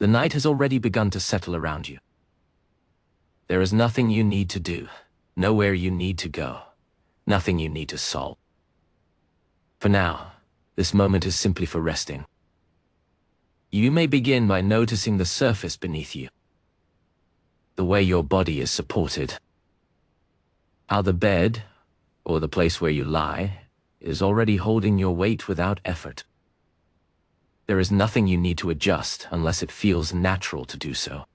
The night has already begun to settle around you. There is nothing you need to do, nowhere you need to go, nothing you need to solve. For now, this moment is simply for resting. You may begin by noticing the surface beneath you, the way your body is supported, how the bed, or the place where you lie, is already holding your weight without effort. There is nothing you need to adjust unless it feels natural to do so.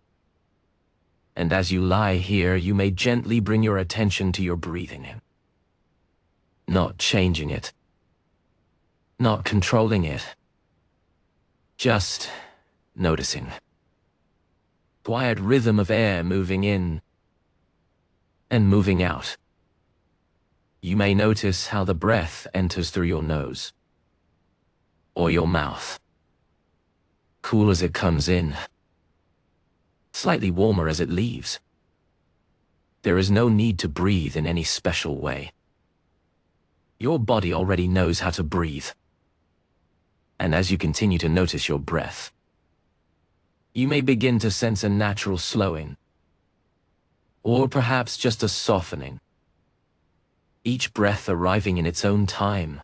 And as you lie here, you may gently bring your attention to your breathing in. Not changing it. Not controlling it. Just noticing. Quiet rhythm of air moving in and moving out. You may notice how the breath enters through your nose or your mouth. Cool as it comes in, slightly warmer as it leaves. There is no need to breathe in any special way. Your body already knows how to breathe. And as you continue to notice your breath, you may begin to sense a natural slowing, or perhaps just a softening. Each breath arriving in its own time.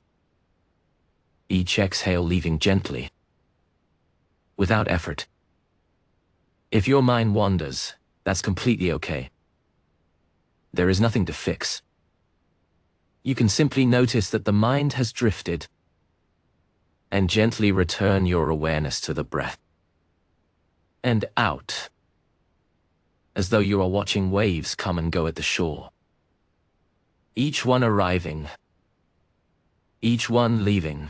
Each exhale leaving gently, without effort. If your mind wanders, that's completely okay. There is nothing to fix. You can simply notice that the mind has drifted and gently return your awareness to the breath. And out, as though you are watching waves come and go at the shore. Each one arriving, each one leaving,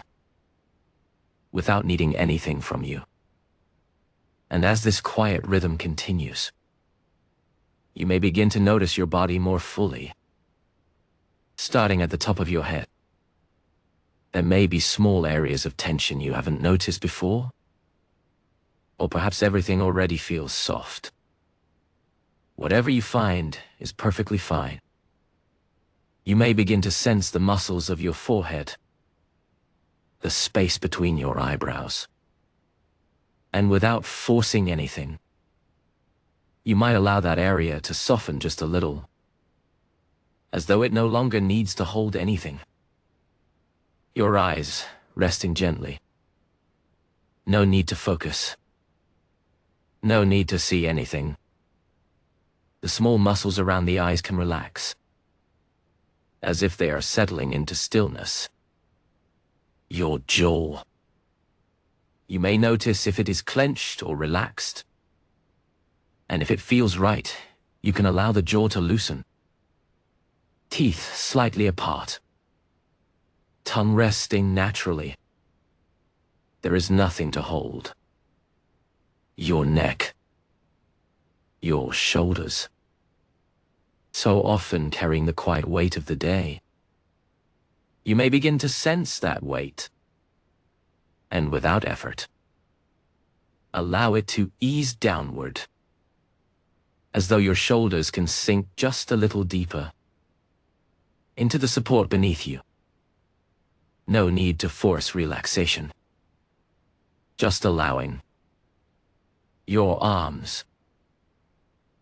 without needing anything from you. And as this quiet rhythm continues, you may begin to notice your body more fully, starting at the top of your head. There may be small areas of tension you haven't noticed before, or perhaps everything already feels soft. Whatever you find is perfectly fine. You may begin to sense the muscles of your forehead, the space between your eyebrows. And without forcing anything, you might allow that area to soften just a little, as though it no longer needs to hold anything. Your eyes resting gently. No need to focus. No need to see anything. The small muscles around the eyes can relax, as if they are settling into stillness. Your jaw. You may notice if it is clenched or relaxed. And if it feels right, you can allow the jaw to loosen. Teeth slightly apart. Tongue resting naturally. There is nothing to hold. Your neck. Your shoulders. So often carrying the quiet weight of the day. You may begin to sense that weight. And without effort, allow it to ease downward, as though your shoulders can sink just a little deeper into the support beneath you. No need to force relaxation. Just allowing your arms,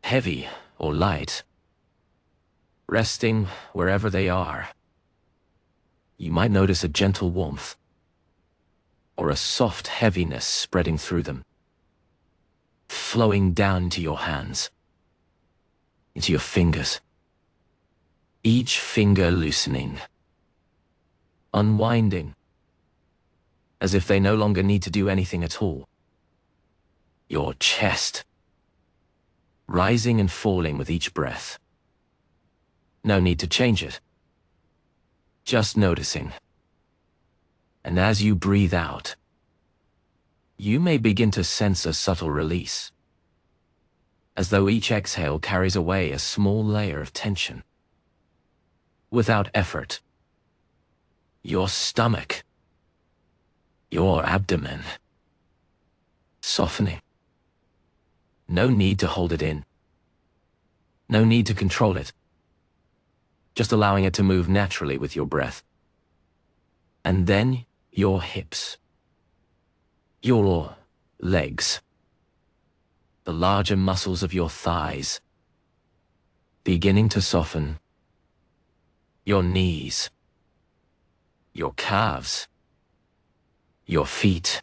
heavy or light, resting wherever they are. You might notice a gentle warmth, or a soft heaviness spreading through them, flowing down into your hands, into your fingers, each finger loosening, unwinding, as if they no longer need to do anything at all. Your chest, rising and falling with each breath. No need to change it, just noticing. And as you breathe out, you may begin to sense a subtle release, as though each exhale carries away a small layer of tension. Without effort, your stomach, your abdomen, softening. No need to hold it in. No need to control it. Just allowing it to move naturally with your breath. And then your hips, your legs, the larger muscles of your thighs beginning to soften, your knees, your calves, your feet,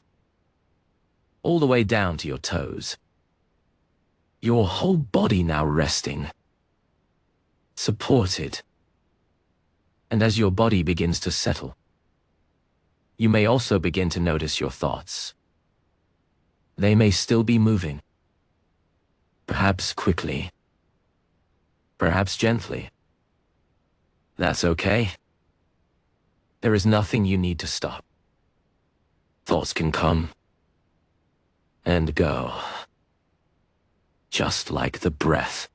all the way down to your toes. Your whole body now resting, supported. And as your body begins to settle, you may also begin to notice your thoughts. They may still be moving, perhaps quickly, perhaps gently. That's okay. There is nothing you need to stop. Thoughts can come and go, just like the breath.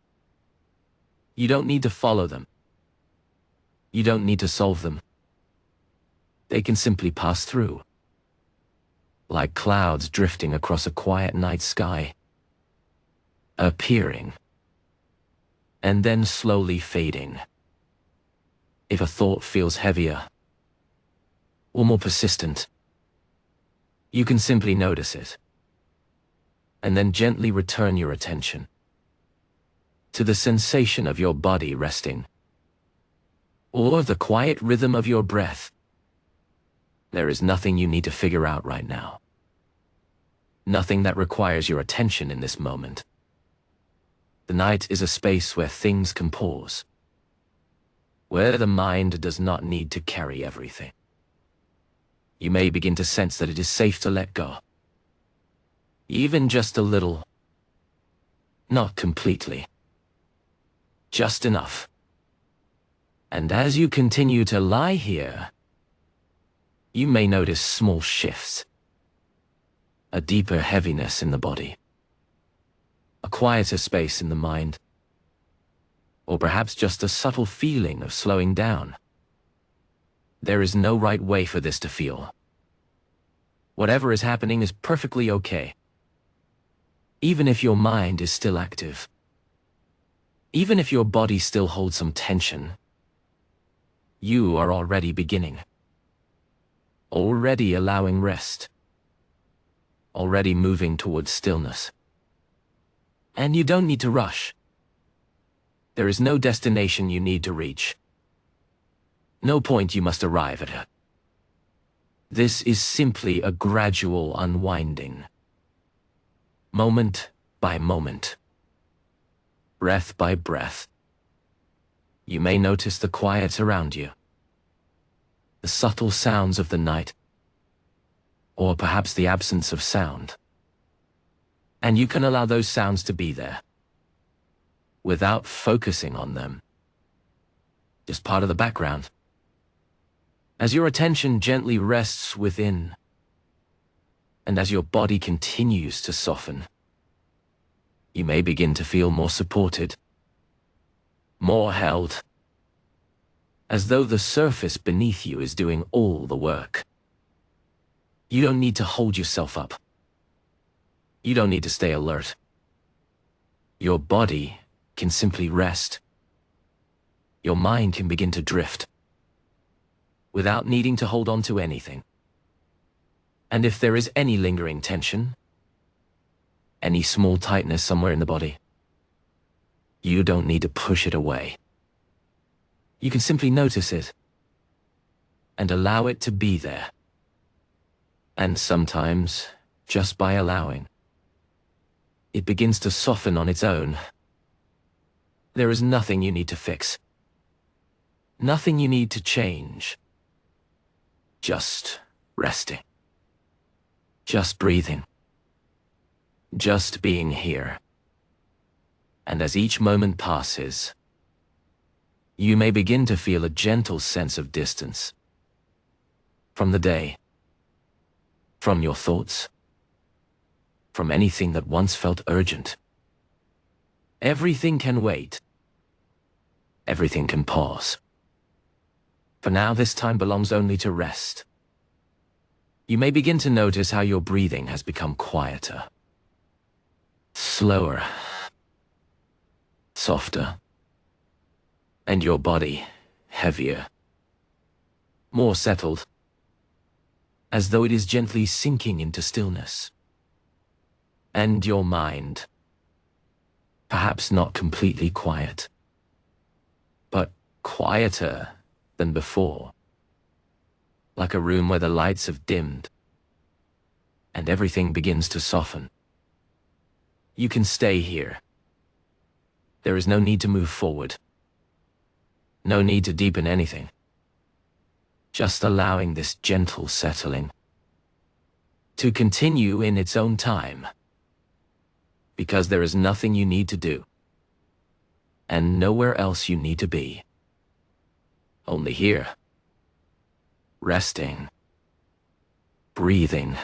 You don't need to follow them. You don't need to solve them. They can simply pass through, like clouds drifting across a quiet night sky, appearing and then slowly fading. If a thought feels heavier or more persistent, you can simply notice it and then gently return your attention to the sensation of your body resting or the quiet rhythm of your breath. There is nothing you need to figure out right now. Nothing that requires your attention in this moment. The night is a space where things can pause, where the mind does not need to carry everything. You may begin to sense that it is safe to let go. Even just a little. Not completely. Just enough. And as you continue to lie here, you may notice small shifts. A deeper heaviness in the body. A quieter space in the mind. Or perhaps just a subtle feeling of slowing down. There is no right way for this to feel. Whatever is happening is perfectly okay. Even if your mind is still active. Even if your body still holds some tension. You are already beginning. Already allowing rest. Already moving towards stillness. And you don't need to rush. There is no destination you need to reach. No point you must arrive at. This is simply a gradual unwinding. Moment by moment. Breath by breath. You may notice the quiet around you. The subtle sounds of the night. Or perhaps the absence of sound. And you can allow those sounds to be there, without focusing on them. Just part of the background. As your attention gently rests within, and as your body continues to soften, you may begin to feel more supported, more held, as though the surface beneath you is doing all the work. You don't need to hold yourself up. You don't need to stay alert. Your body can simply rest. Your mind can begin to drift, without needing to hold on to anything. And if there is any lingering tension, any small tightness somewhere in the body, you don't need to push it away. You can simply notice it and allow it to be there. And sometimes, just by allowing, it begins to soften on its own. There is nothing you need to fix. Nothing you need to change. Just resting. Just breathing. Just being here. And as each moment passes, you may begin to feel a gentle sense of distance from the day, from your thoughts, from anything that once felt urgent. Everything can wait. Everything can pause. For now, this time belongs only to rest. You may begin to notice how your breathing has become quieter, slower, softer, and your body heavier, more settled, as though it is gently sinking into stillness. And your mind Perhaps not completely quiet, but quieter than before. Like a room where the lights have dimmed and everything begins to soften. You can stay here. There is no need to move forward. No need to deepen anything. Just allowing this gentle settling to continue in its own time. Because there is nothing you need to do, and nowhere else you need to be. Only here. Resting. Breathing.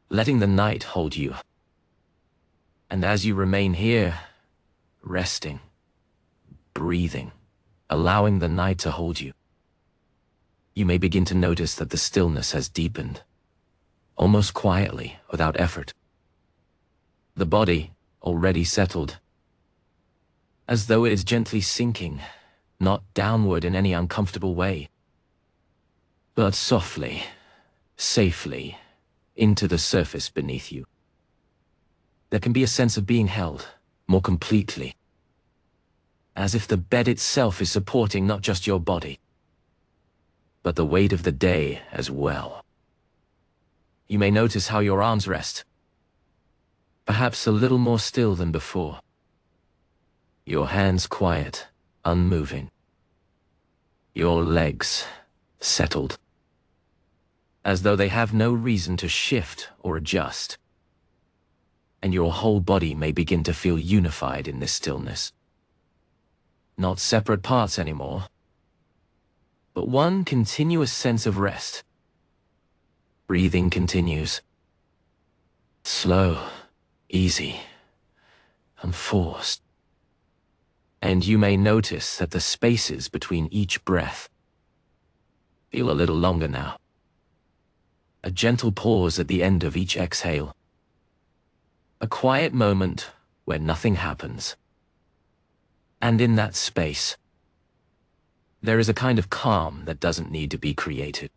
Letting the night hold you. And as you remain here, resting, breathing, allowing the night to hold you, you may begin to notice that the stillness has deepened, almost quietly, without effort. The body, already settled, as though it is gently sinking, not downward in any uncomfortable way, but softly, safely, into the surface beneath you. There can be a sense of being held more completely, as if the bed itself is supporting not just your body, but the weight of the day as well. You may notice how your arms rest, perhaps a little more still than before. Your hands quiet, unmoving. Your legs settled, as though they have no reason to shift or adjust. And your whole body may begin to feel unified in this stillness. Not separate parts anymore, but one continuous sense of rest. Breathing continues. Slow, easy, unforced. And you may notice that the spaces between each breath feel a little longer now. A gentle pause at the end of each exhale. A quiet moment where nothing happens. And in that space, there is a kind of calm that doesn't need to be created.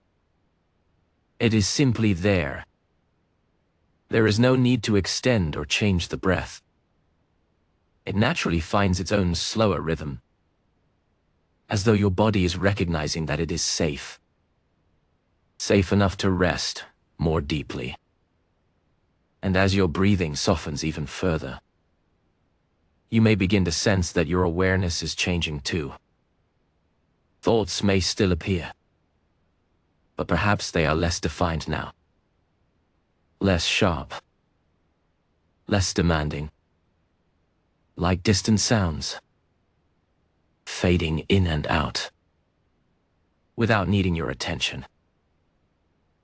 It is simply there. There is no need to extend or change the breath. It naturally finds its own slower rhythm, as though your body is recognizing that it is safe. Safe enough to rest more deeply. And as your breathing softens even further, you may begin to sense that your awareness is changing too. Thoughts may still appear, but perhaps they are less defined now. Less sharp. Less demanding. Like distant sounds. Fading in and out. Without needing your attention.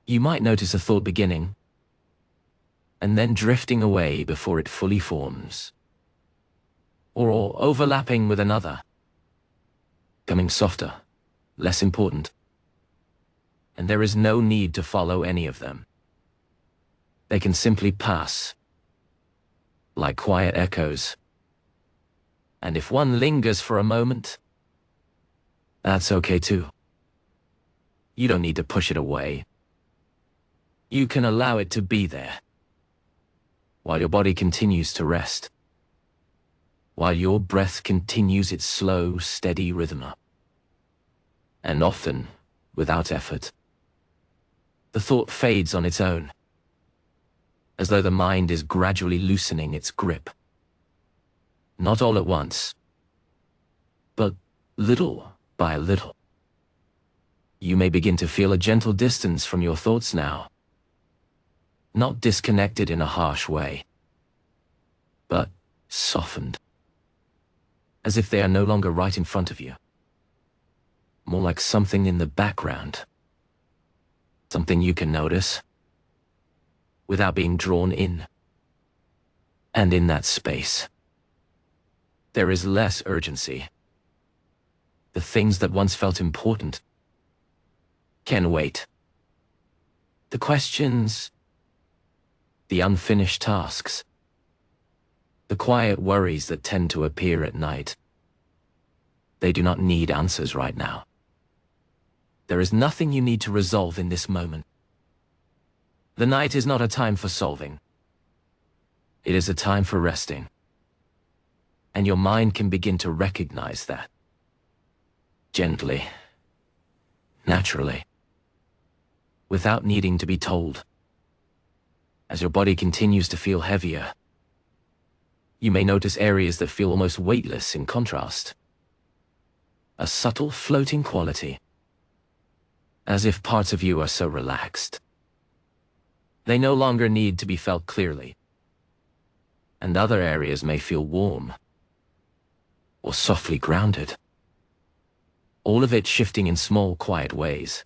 You might notice a thought beginning, and then drifting away before it fully forms. Or overlapping with another. Becoming softer, less important. And there is no need to follow any of them. They can simply pass, like quiet echoes. And if one lingers for a moment, that's okay too. You don't need to push it away. You can allow it to be there, while your body continues to rest, while your breath continues its slow, steady rhythm. And often, without effort, the thought fades on its own, as though the mind is gradually loosening its grip. Not all at once, but little by little. You may begin to feel a gentle distance from your thoughts now. Not disconnected in a harsh way, but softened, as if they are no longer right in front of you. More like something in the background, something you can notice, without being drawn in. And in that space, there is less urgency. The things that once felt important can wait. The questions, the unfinished tasks, the quiet worries that tend to appear at night, they do not need answers right now. There is nothing you need to resolve in this moment. The night is not a time for solving. It is a time for resting, And your mind can begin to recognize that. Gently, naturally, without needing to be told. As your body continues to feel heavier, you may notice areas that feel almost weightless in contrast. A subtle floating quality, as if parts of you are so relaxed. They no longer need to be felt clearly, and other areas may feel warm or softly grounded. All of it shifting in small, quiet ways.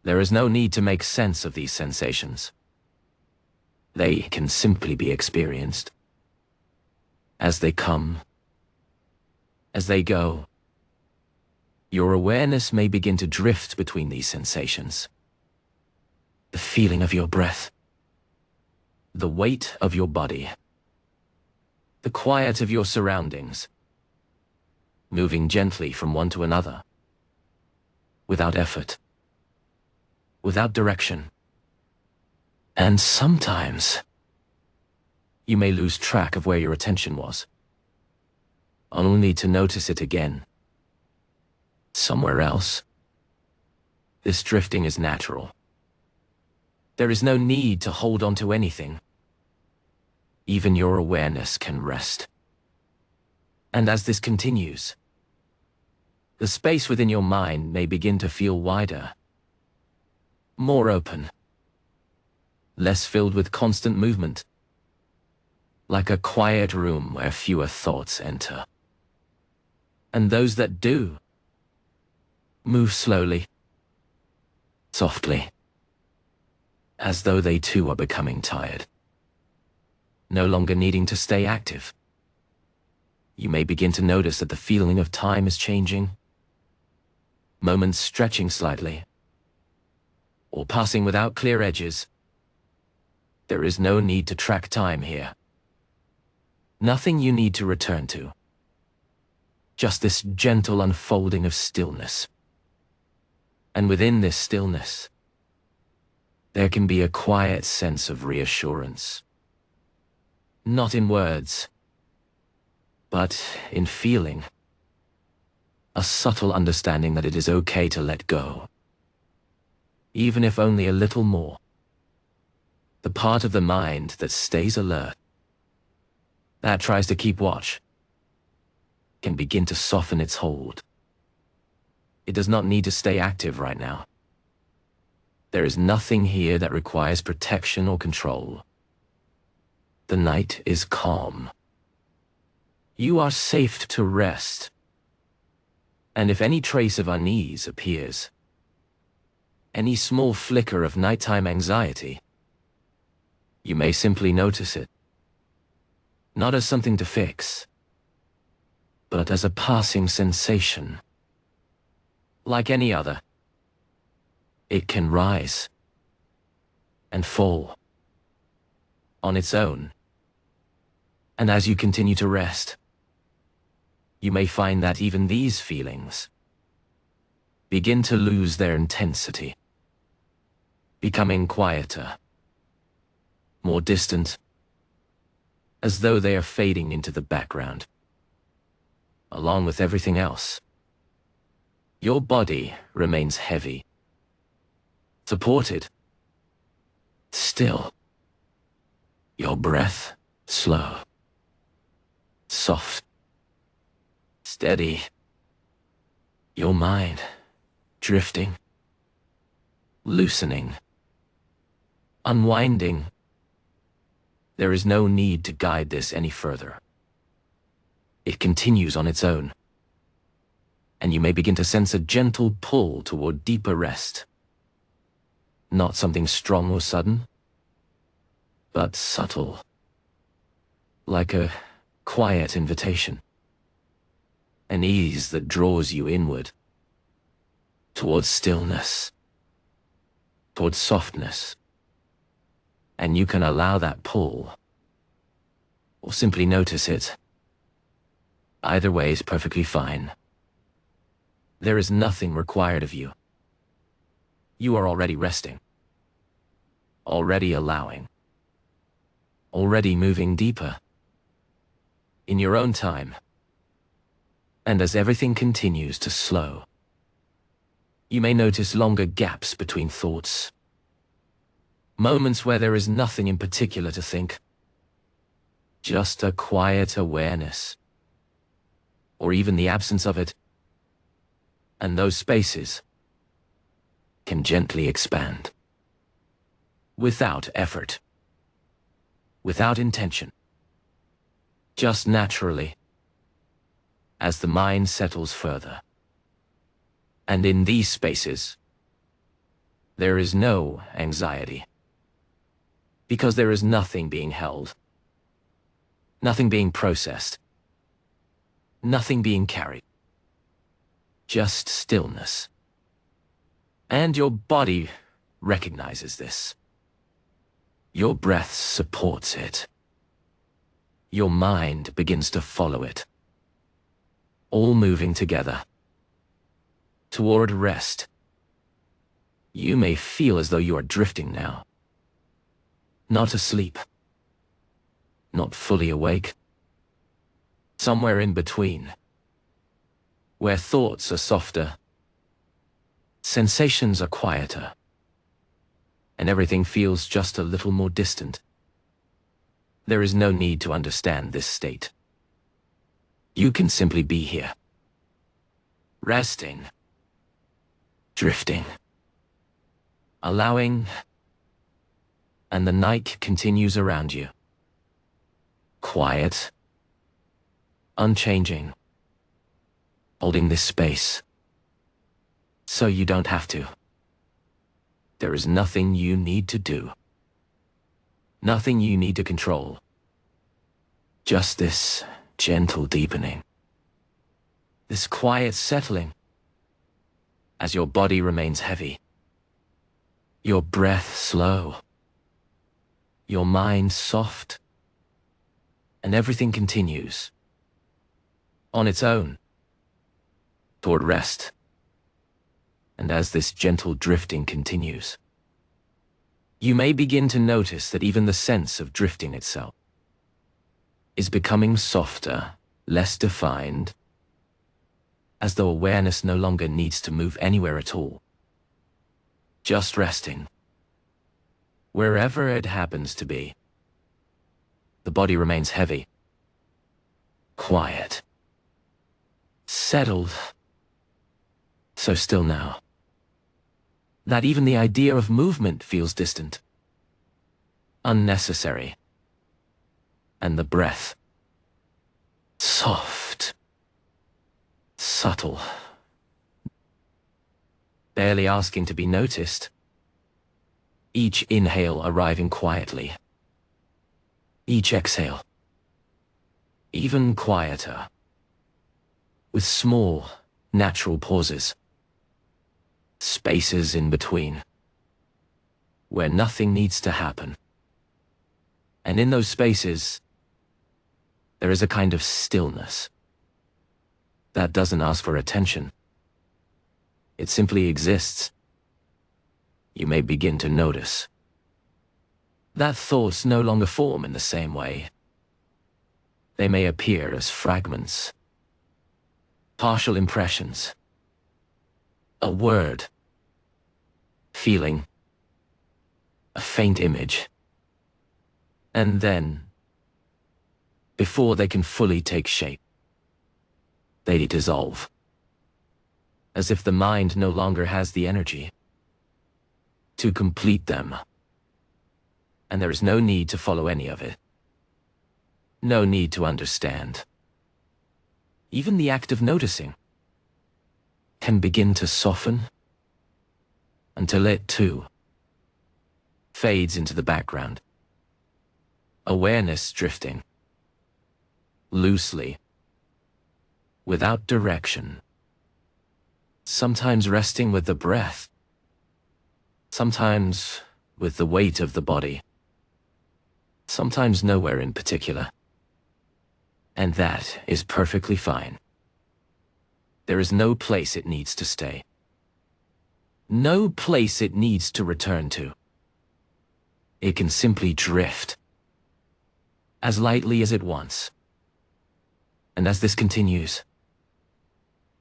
There is no need to make sense of these sensations. They can simply be experienced. As they come, as they go, your awareness may begin to drift between these sensations. The feeling of your breath, the weight of your body, the quiet of your surroundings, moving gently from one to another, without effort, without direction. And sometimes, you may lose track of where your attention was, only to notice it again, somewhere else. This drifting is natural. There is no need to hold on to anything. Even your awareness can rest. And as this continues, the space within your mind may begin to feel wider, more open, less filled with constant movement, like a quiet room where fewer thoughts enter. And those that do, move slowly, softly, as though they too are becoming tired, no longer needing to stay active. You may begin to notice that the feeling of time is changing, moments stretching slightly, or passing without clear edges. There is no need to track time here. Nothing you need to return to. Just this gentle unfolding of stillness. And within this stillness, there can be a quiet sense of reassurance. Not in words, but in feeling. A subtle understanding that it is okay to let go. Even if only a little more. The part of the mind that stays alert, that tries to keep watch, can begin to soften its hold. It does not need to stay active right now. There is nothing here that requires protection or control. The night is calm. You are safe to rest. And if any trace of unease appears, any small flicker of nighttime anxiety, you may simply notice it. Not as something to fix, but as a passing sensation. Like any other, it can rise and fall on its own. And as you continue to rest, you may find that even these feelings begin to lose their intensity, becoming quieter, more distant, as though they are fading into the background, along with everything else. Your body remains heavy, supported, still. Your breath slow, soft, steady. Your mind drifting, loosening, unwinding. There is no need to guide this any further. It continues on its own, and you may begin to sense a gentle pull toward deeper rest. Not something strong or sudden, but subtle, like a quiet invitation. An ease that draws you inward, towards stillness, towards softness. And you can allow that pull, or simply notice it. Either way is perfectly fine. There is nothing required of you. You are already resting, already allowing, already moving deeper. in your own time. And as everything continues to slow, you may notice longer gaps between thoughts. Moments where there is nothing in particular to think. Just a quiet awareness. Or even the absence of it. And those spaces can gently expand. Without effort. Without intention. Just naturally. As the mind settles further. And in these spaces, there is no anxiety. Because there is nothing being held. Nothing being processed. Nothing being carried. Just stillness. And your body recognizes this. Your breath supports it. Your mind begins to follow it. All moving together. Toward rest. You may feel as though you are drifting now. Not asleep. Not fully awake. Somewhere in between. Where thoughts are softer. Sensations are quieter. And everything feels just a little more distant. There is no need to understand this state. You can simply be here. Resting. Drifting. Allowing. And the night continues around you. Quiet. Unchanging. Holding this space. So you don't have to. There is nothing you need to do. Nothing you need to control. Just this gentle deepening. This quiet settling. As your body remains heavy. Your breath slow. Your mind soft. And everything continues. On its own. Toward rest. And as this gentle drifting continues, you may begin to notice that even the sense of drifting itself is becoming softer, less defined, as though awareness no longer needs to move anywhere at all. Just resting. Wherever it happens to be. The body remains heavy. Quiet. Settled. So still now. That even the idea of movement feels distant. Unnecessary. And the breath. Soft. Subtle. Barely asking to be noticed. Each inhale arriving quietly. Each exhale. Even quieter. With small, natural pauses. Spaces in between. Where nothing needs to happen. And in those spaces, there is a kind of stillness. That doesn't ask for attention. It simply exists. You may begin to notice. That thoughts no longer form in the same way. They may appear as fragments. Partial impressions. A word. Feeling. A faint image. And then, before they can fully take shape, they dissolve. As if the mind no longer has the energy to complete them. And there is no need to follow any of it. No need to understand. Even the act of noticing can begin to soften until it, too, fades into the background. Awareness drifting. Loosely. Without direction. Sometimes resting with the breath. Sometimes with the weight of the body. Sometimes nowhere in particular. And that is perfectly fine. There is no place it needs to stay. No place it needs to return to. It can simply drift. As lightly as it wants. And as this continues,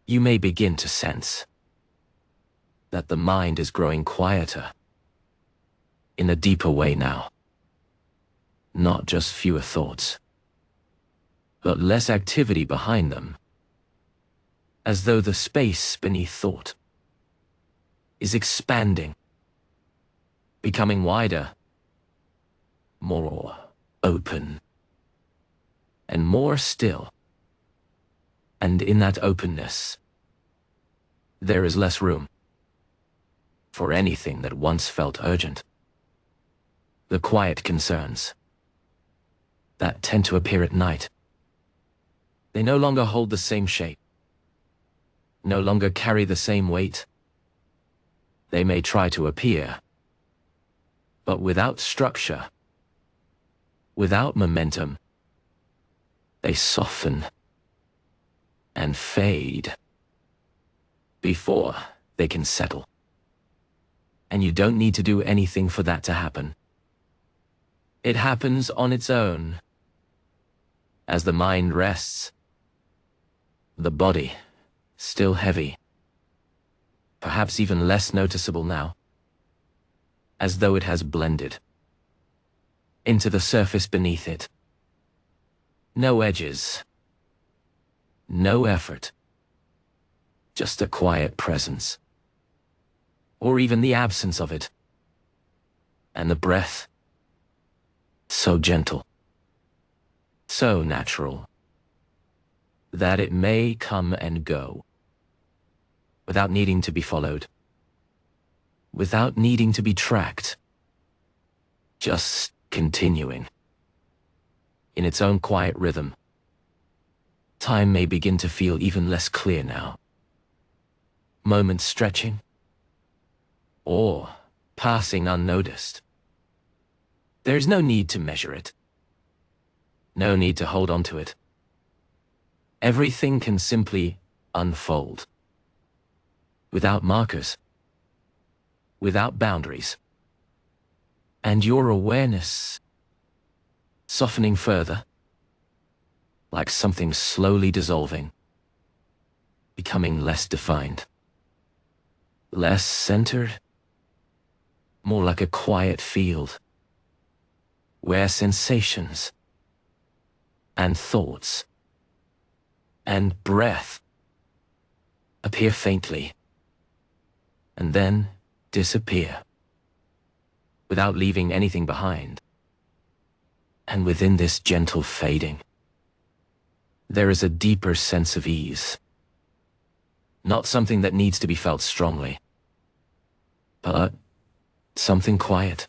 you may begin to sense that the mind is growing quieter in a deeper way now. Not just fewer thoughts, but less activity behind them, as though the space beneath thought is expanding, becoming wider, more open, and more still. And in that openness, there is less room for anything that once felt urgent. The quiet concerns that tend to appear at night, they no longer hold the same shape, no longer carry the same weight. They may try to appear, but without structure, without momentum, they soften and fade before they can settle. And you don't need to do anything for that to happen. It happens on its own. As the mind rests, the body, still heavy, perhaps even less noticeable now, as though it has blended into the surface beneath it. No edges, no effort, just a quiet presence, or even the absence of it. And the breath, so gentle, so natural, that it may come and go, without needing to be followed, without needing to be tracked, just continuing in its own quiet rhythm. Time may begin to feel even less clear now. Moments stretching, or passing unnoticed. There is no need to measure it. No need to hold on to it. Everything can simply unfold. Without markers. Without boundaries. And your awareness softening further, like something slowly dissolving, becoming less defined, less centered, more like a quiet field, where sensations and thoughts and breath appear faintly and then disappear without leaving anything behind. And within this gentle fading, there is a deeper sense of ease. Not something that needs to be felt strongly, but something quiet,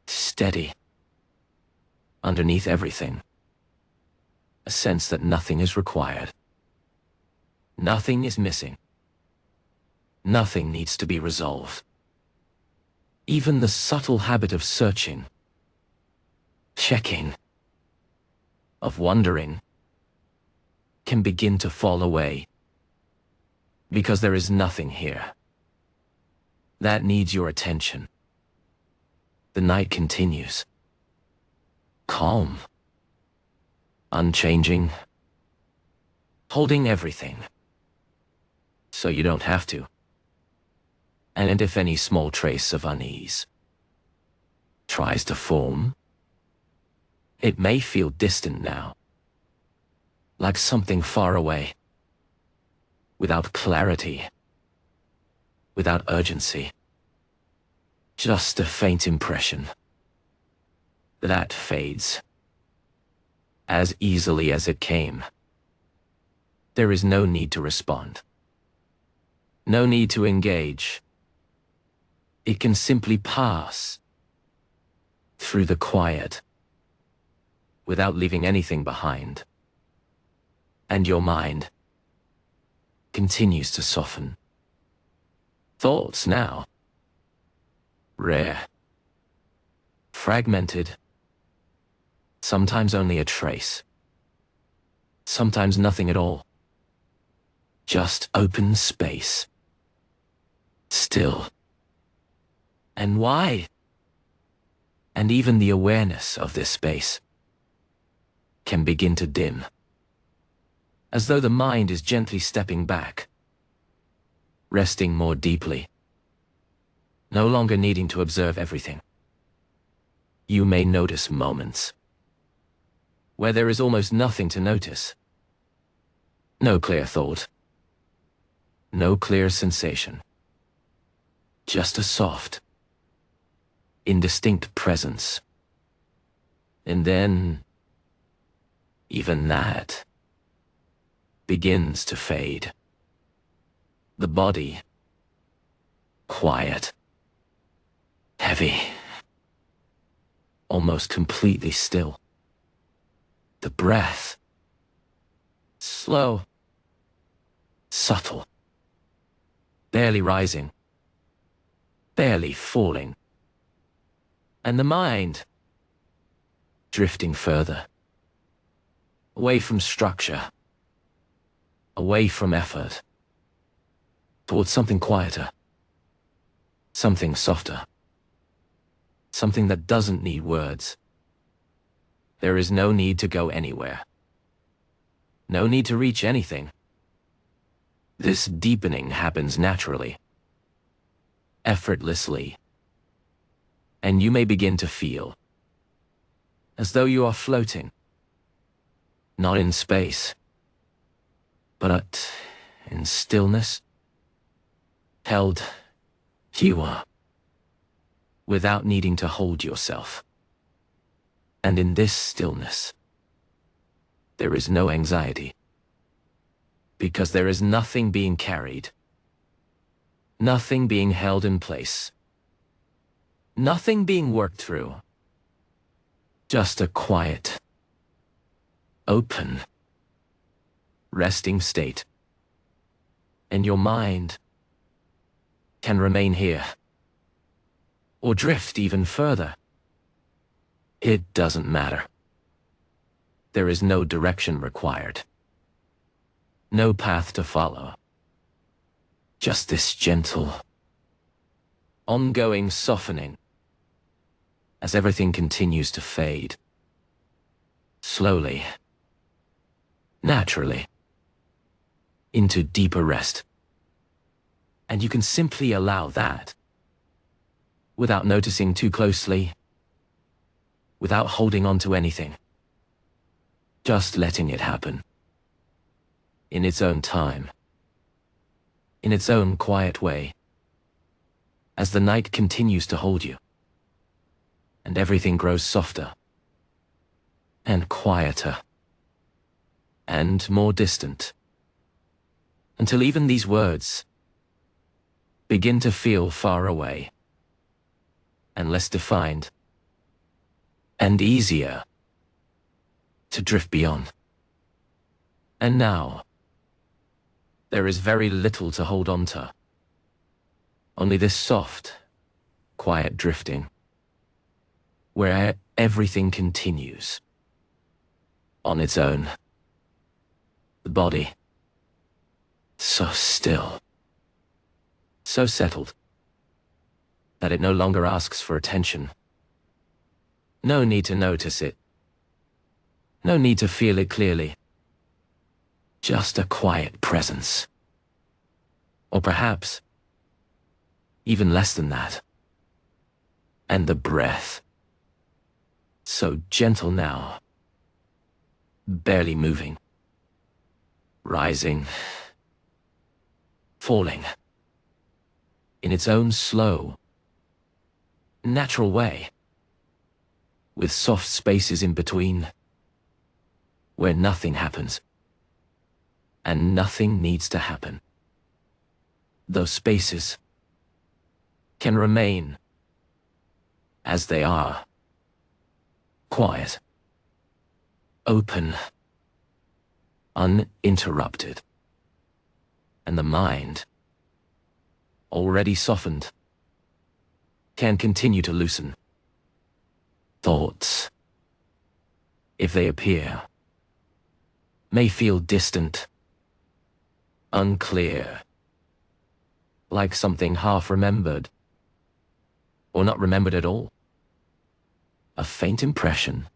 steady, underneath everything. A sense that nothing is required. Nothing is missing. Nothing needs to be resolved. Even the subtle habit of searching, checking, of wondering, can begin to fall away, because there is nothing here that needs your attention. The night continues, calm, unchanging, holding everything, so you don't have to. And if any small trace of unease tries to form, it may feel distant now, like something far away, without clarity, without urgency, just a faint impression that fades as easily as it came. There is no need to respond, no need to engage. It can simply pass through the quiet without leaving anything behind. And your mind continues to soften. Thoughts now, rare, fragmented, sometimes only a trace, sometimes nothing at all. Just open space, still, and wide. And even the awareness of this space can begin to dim, as though the mind is gently stepping back, resting more deeply, no longer needing to observe everything. You may notice moments where there is almost nothing to notice. No clear thought, no clear sensation, just a soft, indistinct presence. And then, even that begins to fade. The body, quiet, heavy, almost completely still. The breath, slow, subtle, barely rising, barely falling. And the mind, drifting further, away from structure, away from effort, towards something quieter, something softer, something that doesn't need words. There is no need to go anywhere, no need to reach anything. This deepening happens naturally, effortlessly, and you may begin to feel as though you are floating, not in space, but in stillness. Held, you are, without needing to hold yourself. And in this stillness, there is no anxiety, because there is nothing being carried, nothing being held in place, nothing being worked through. Just a quiet, open, resting state. And your mind can remain here, or drift even further. It doesn't matter. There is no direction required, no path to follow. Just this gentle, ongoing softening as everything continues to fade. Slowly, naturally, into deeper rest. And you can simply allow that, without noticing too closely, without holding on to anything. Just letting it happen. In its own time. In its own quiet way. As the night continues to hold you. And everything grows softer. And quieter. And more distant. Until even these words begin to feel far away. And less defined. And easier to drift beyond. And now, there is very little to hold on to. Only this soft, quiet drifting, where everything continues on its own. The body, so still, so settled, that it no longer asks for attention. No need to notice it. No need to feel it clearly. Just a quiet presence. Or perhaps, even less than that. And the breath. So gentle now. Barely moving. Rising. Falling. In its own slow, natural way. With soft spaces in between. Where nothing happens. And nothing needs to happen. Those spaces can remain as they are. Quiet. Open. Uninterrupted. And the mind, already softened, can continue to loosen. Thoughts, if they appear, may feel distant, unclear, like something half-remembered, or not remembered at all. A faint impression,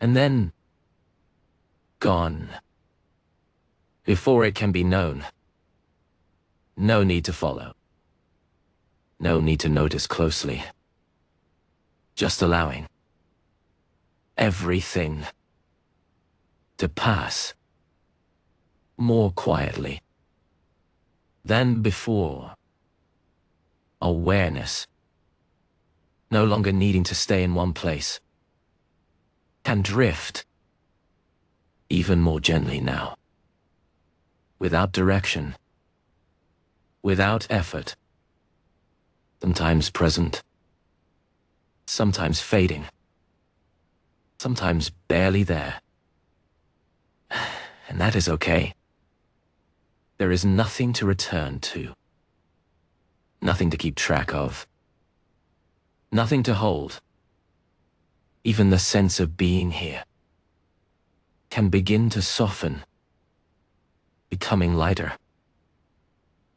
and then gone, before it can be known. No need to follow. No need to notice closely. Just allowing everything to pass more quietly than before. Awareness, no longer needing to stay in one place, can drift even more gently now, without direction, without effort, sometimes present, sometimes fading, sometimes barely there. And that is okay. There is nothing to return to, nothing to keep track of, nothing to hold. Even the sense of being here can begin to soften, becoming lighter,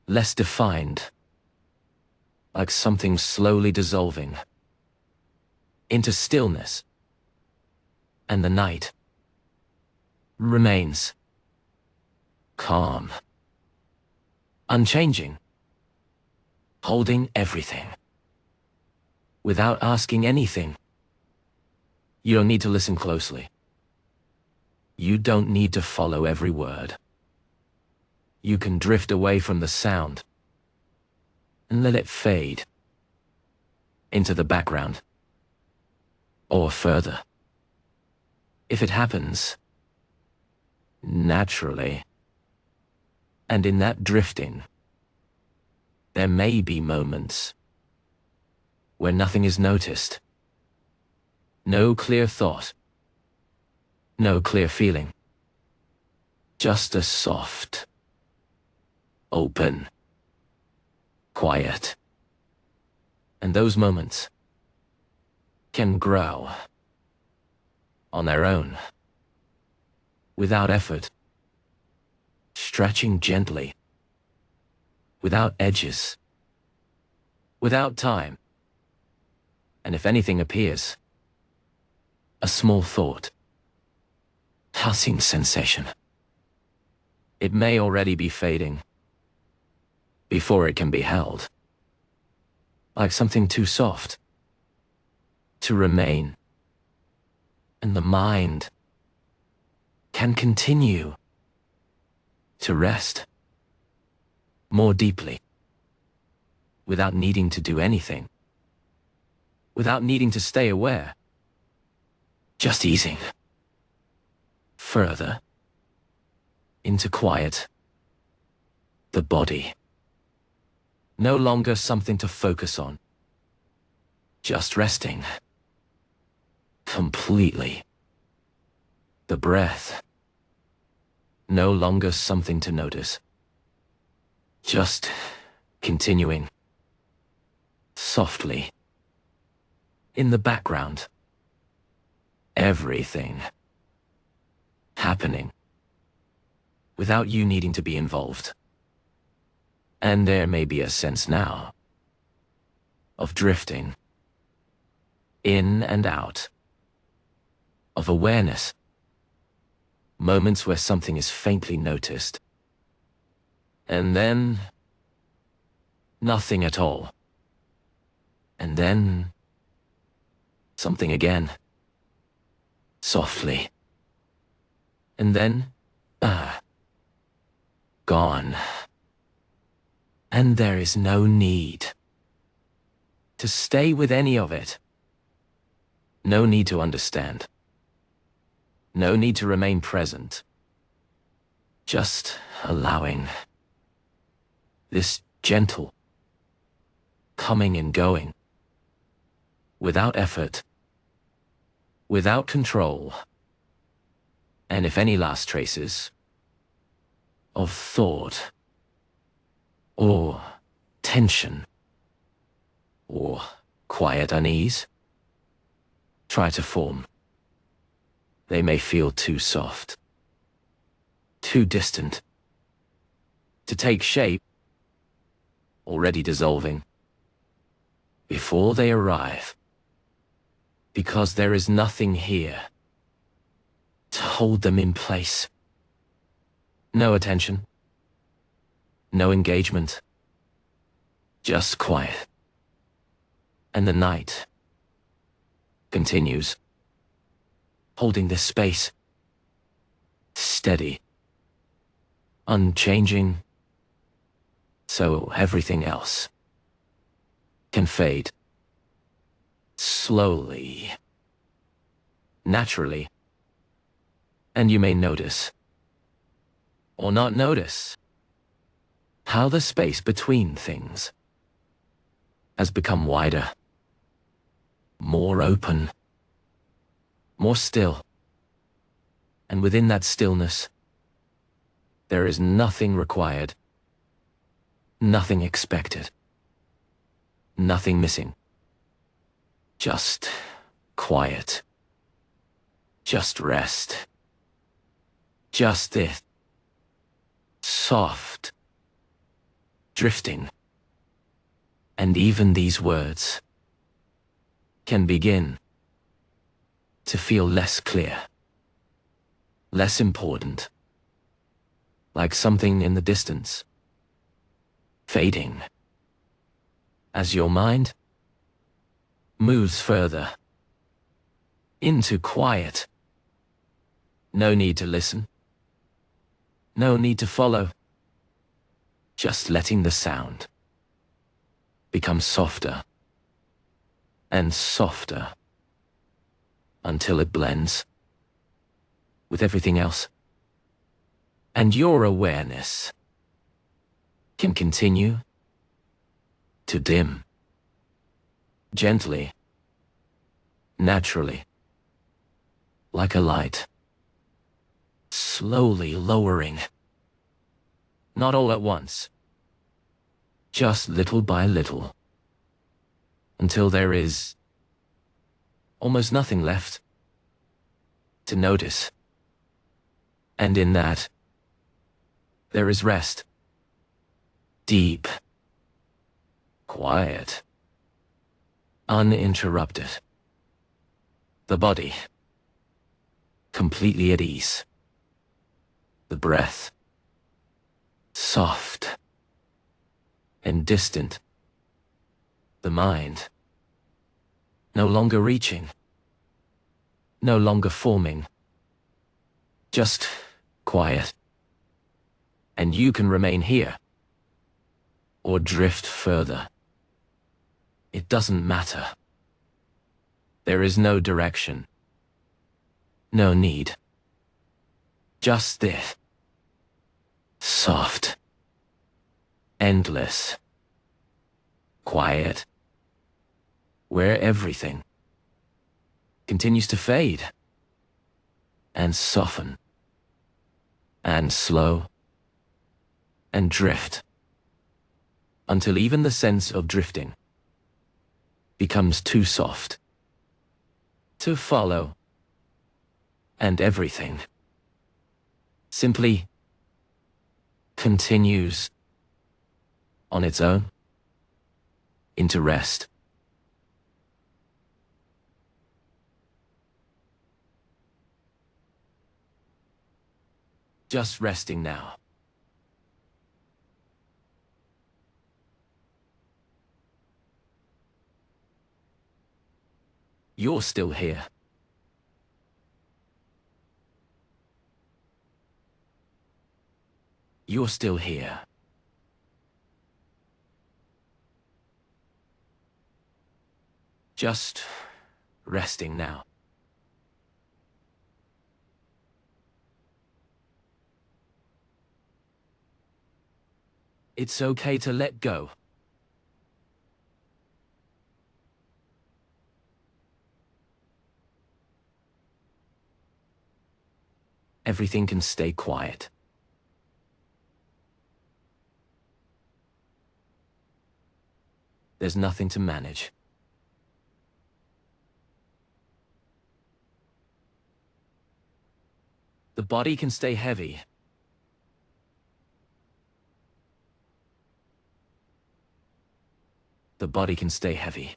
less defined, like something slowly dissolving into stillness. And the night remains calm, unchanging, holding everything, without asking anything. You don't need to listen closely. You don't need to follow every word. You can drift away from the sound and let it fade into the background, or further, if it happens naturally. And in that drifting, there may be moments where nothing is noticed. No clear thought, no clear feeling, just a soft, open, quiet. And those moments can grow on their own, without effort, stretching gently, without edges, without time. And if anything appears, a small thought, passing sensation, it may already be fading before it can be held, like something too soft to remain. And the mind can continue to rest more deeply, without needing to do anything, without needing to stay aware. Just easing further into quiet. The body, no longer something to focus on, just resting completely. The breath, no longer something to notice, just continuing softly in the background. Everything happening without you needing to be involved. And there may be a sense now of drifting in and out, of awareness, moments where something is faintly noticed, and then nothing at all, and then something again, softly, and then gone. And there is no need to stay with any of it. No need to understand. No need to remain present. Just allowing this gentle coming and going, without effort, without control. And if any last traces of thought or tension or quiet unease try to form, they may feel too soft, too distant to take shape, already dissolving before they arrive, because there is nothing here to hold them in place. No attention. No engagement. Just quiet. And the night continues, holding this space. Steady. Unchanging. So everything else can fade. Slowly. Naturally. And you may notice, or not notice, how the space between things has become wider, more open, more still. And within that stillness, there is nothing required, nothing expected, nothing missing. Just quiet. Just rest. Just this. Soft. Drifting. And even these words can begin to feel less clear, less important, like something in the distance, fading, as your mind moves further into quiet. No need to listen, no need to follow, just letting the sound become softer and softer until it blends with everything else. And your awareness can continue to dim, gently, naturally, like a light, slowly lowering, not all at once, just little by little, until there is almost nothing left to notice. And in that, there is rest. Deep, quiet, uninterrupted. The body, completely at ease. The breath, soft and distant. The mind, no longer reaching, no longer forming, just quiet. And you can remain here, or drift further. It doesn't matter. There is no direction, no need. Just this. Soft, endless, quiet, where everything continues to fade and soften and slow and drift until even the sense of drifting becomes too soft to follow, and everything simply continues on its own into rest. Just resting now. You're still here. You're still here. Just resting now. It's okay to let go. Everything can stay quiet. There's nothing to manage. The body can stay heavy. The body can stay heavy.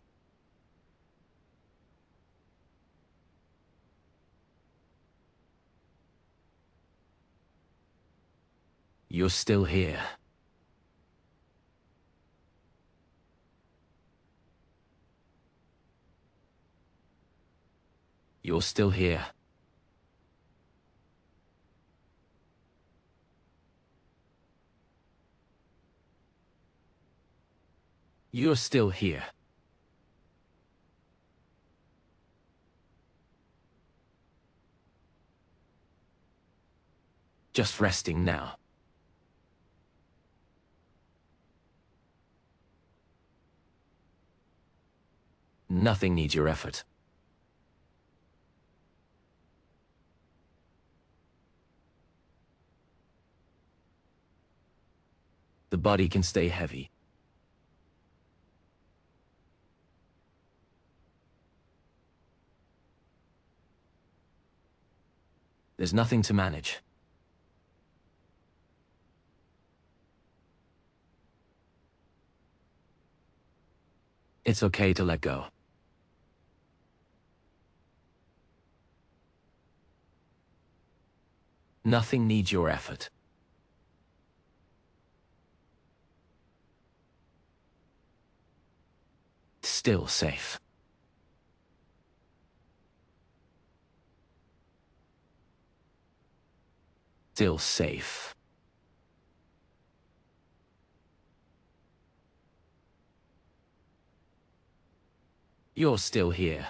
You're still here. You're still here. You're still here. Just resting now. Nothing needs your effort. The body can stay heavy. There's nothing to manage. It's okay to let go. Nothing needs your effort. Still safe. Still safe. You're still here.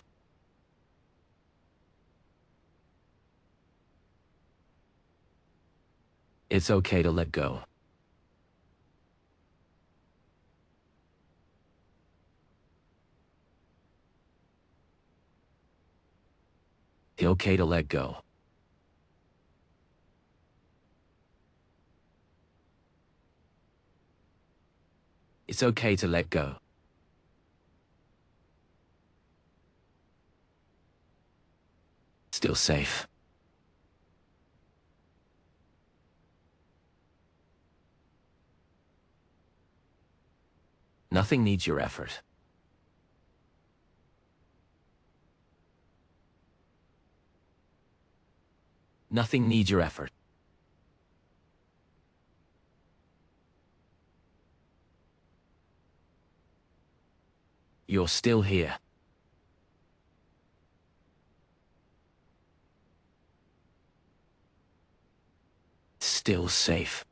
It's okay to let go. It's okay to let go. It's okay to let go. Still safe. Nothing needs your effort. Nothing needs your effort. You're still here. Still safe.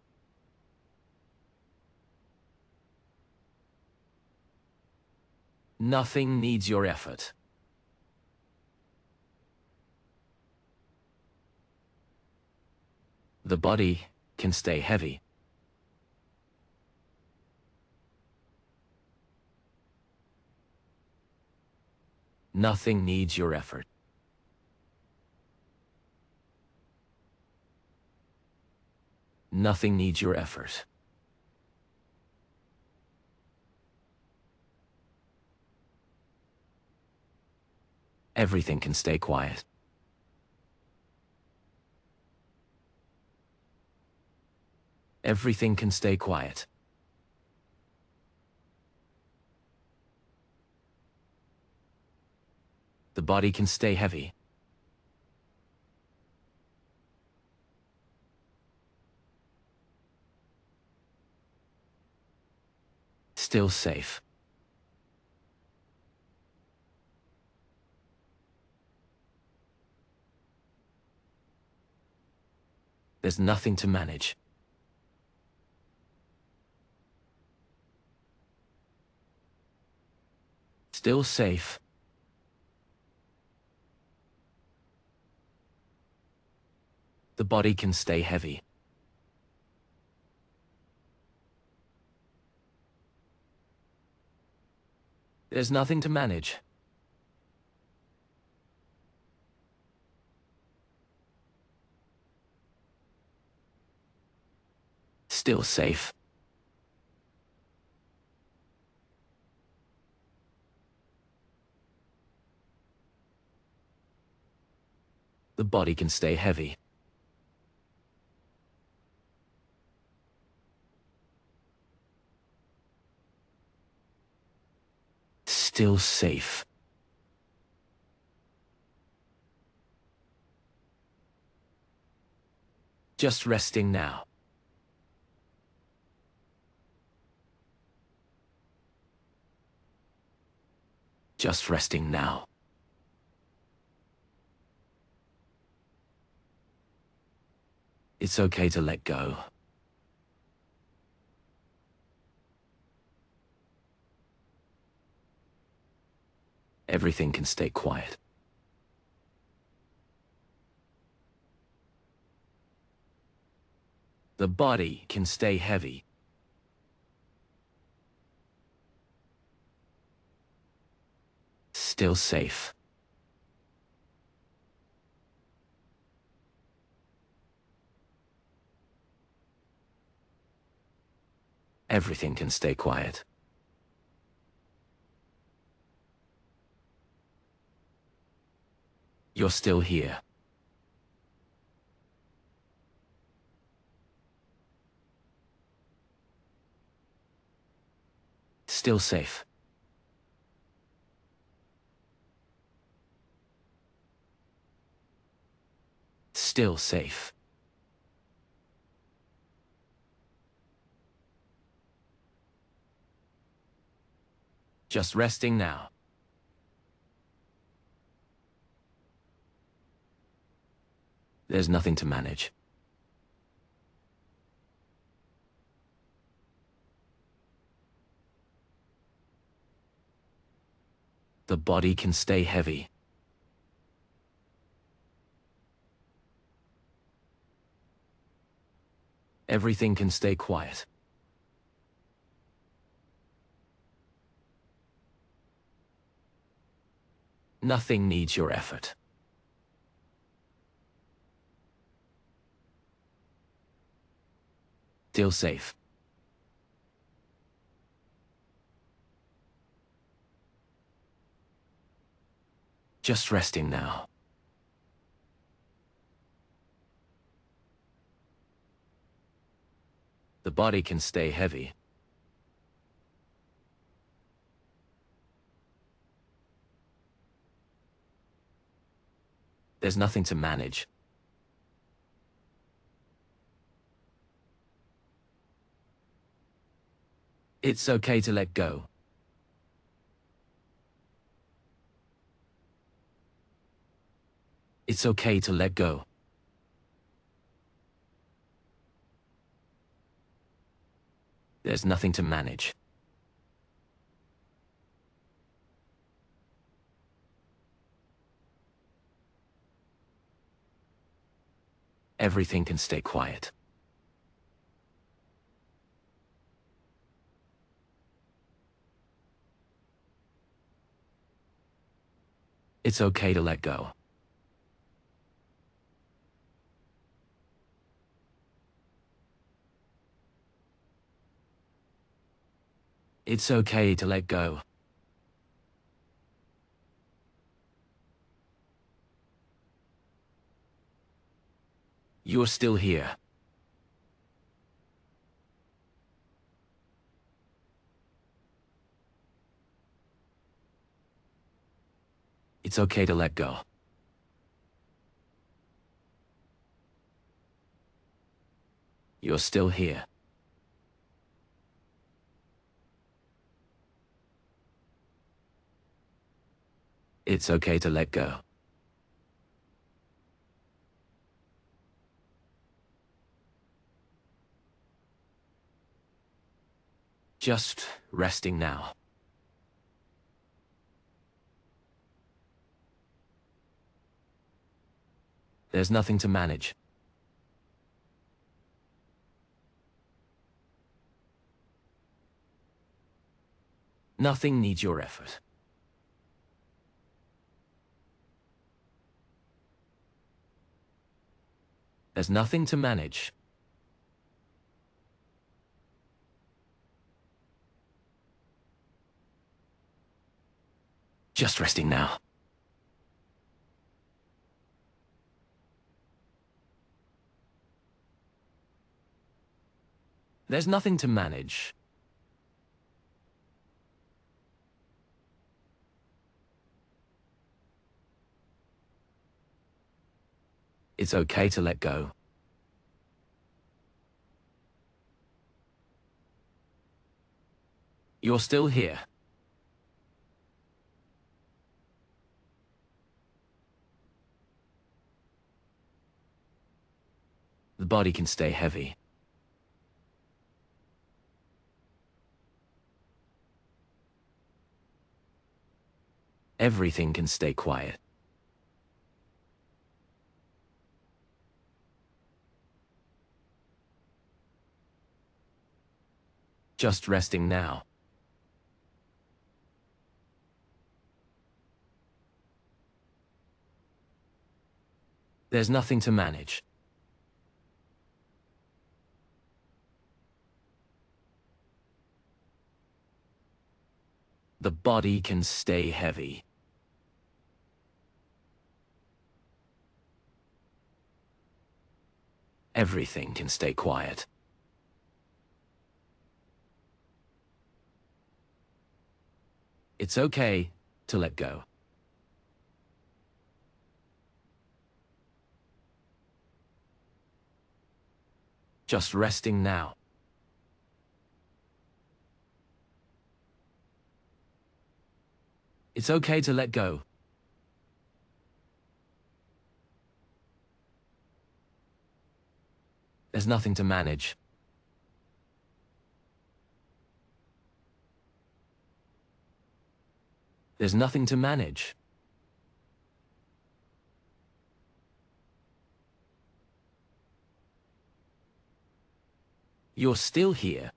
Nothing needs your effort. The body can stay heavy. Nothing needs your effort. Nothing needs your effort. Everything can stay quiet. Everything can stay quiet. The body can stay heavy. Still safe. There's nothing to manage. Still safe. The body can stay heavy. There's nothing to manage. Still safe. The body can stay heavy. Still safe. Just resting now. Just resting now. It's okay to let go. Everything can stay quiet. The body can stay heavy. Still safe. Everything can stay quiet. You're still here. Still safe. Still safe. Just resting now. There's nothing to manage. The body can stay heavy. Everything can stay quiet. Nothing needs your effort. Still safe. Just resting now. The body can stay heavy. There's nothing to manage. It's okay to let go. It's okay to let go. There's nothing to manage. Everything can stay quiet. It's okay to let go. It's okay to let go. You're still here. It's okay to let go. You're still here. It's okay to let go. Just resting now. There's nothing to manage. Nothing needs your effort. There's nothing to manage. Just resting now. There's nothing to manage. It's okay to let go. You're still here. The body can stay heavy. Everything can stay quiet. Just resting now. There's nothing to manage. The body can stay heavy. Everything can stay quiet. It's okay to let go. Just resting now. It's okay to let go. There's nothing to manage. There's nothing to manage. You're still here.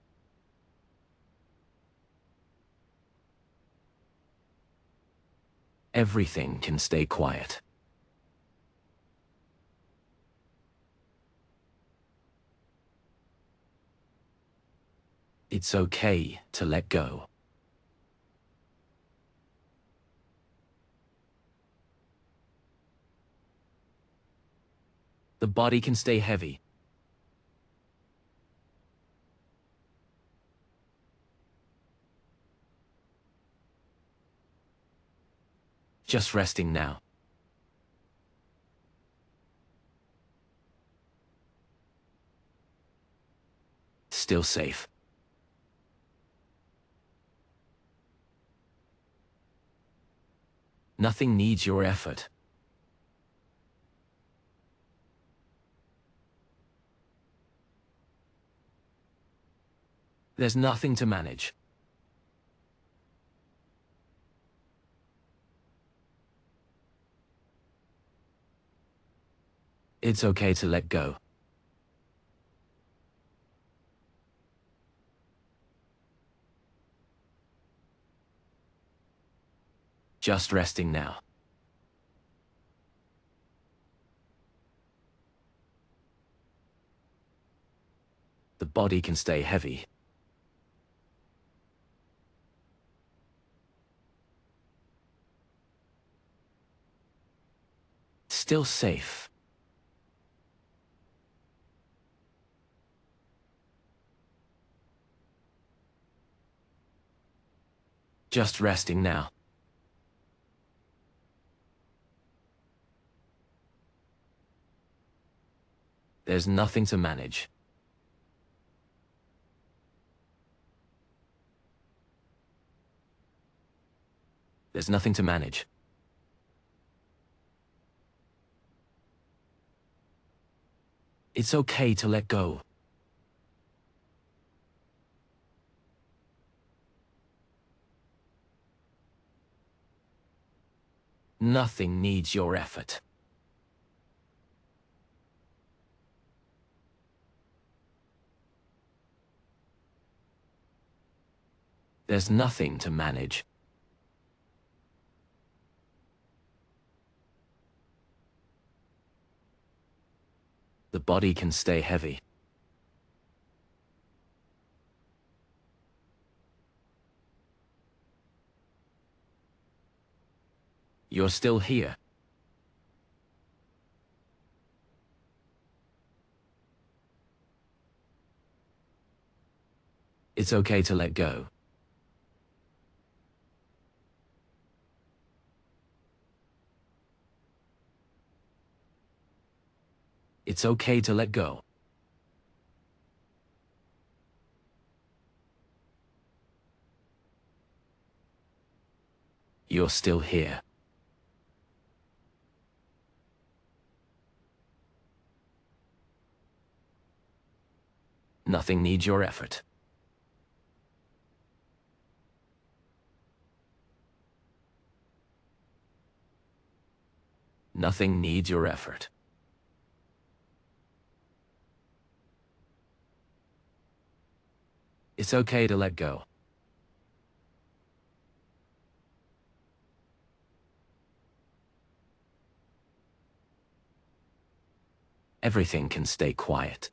Everything can stay quiet. It's okay to let go. The body can stay heavy. Just resting now. Still safe. Nothing needs your effort. There's nothing to manage. It's okay to let go. Just resting now. The body can stay heavy. Still safe. Just resting now. There's nothing to manage. There's nothing to manage. It's okay to let go. Nothing needs your effort. There's nothing to manage. The body can stay heavy. You're still here. It's okay to let go. It's okay to let go. You're still here. Nothing needs your effort. Nothing needs your effort. It's okay to let go. Everything can stay quiet.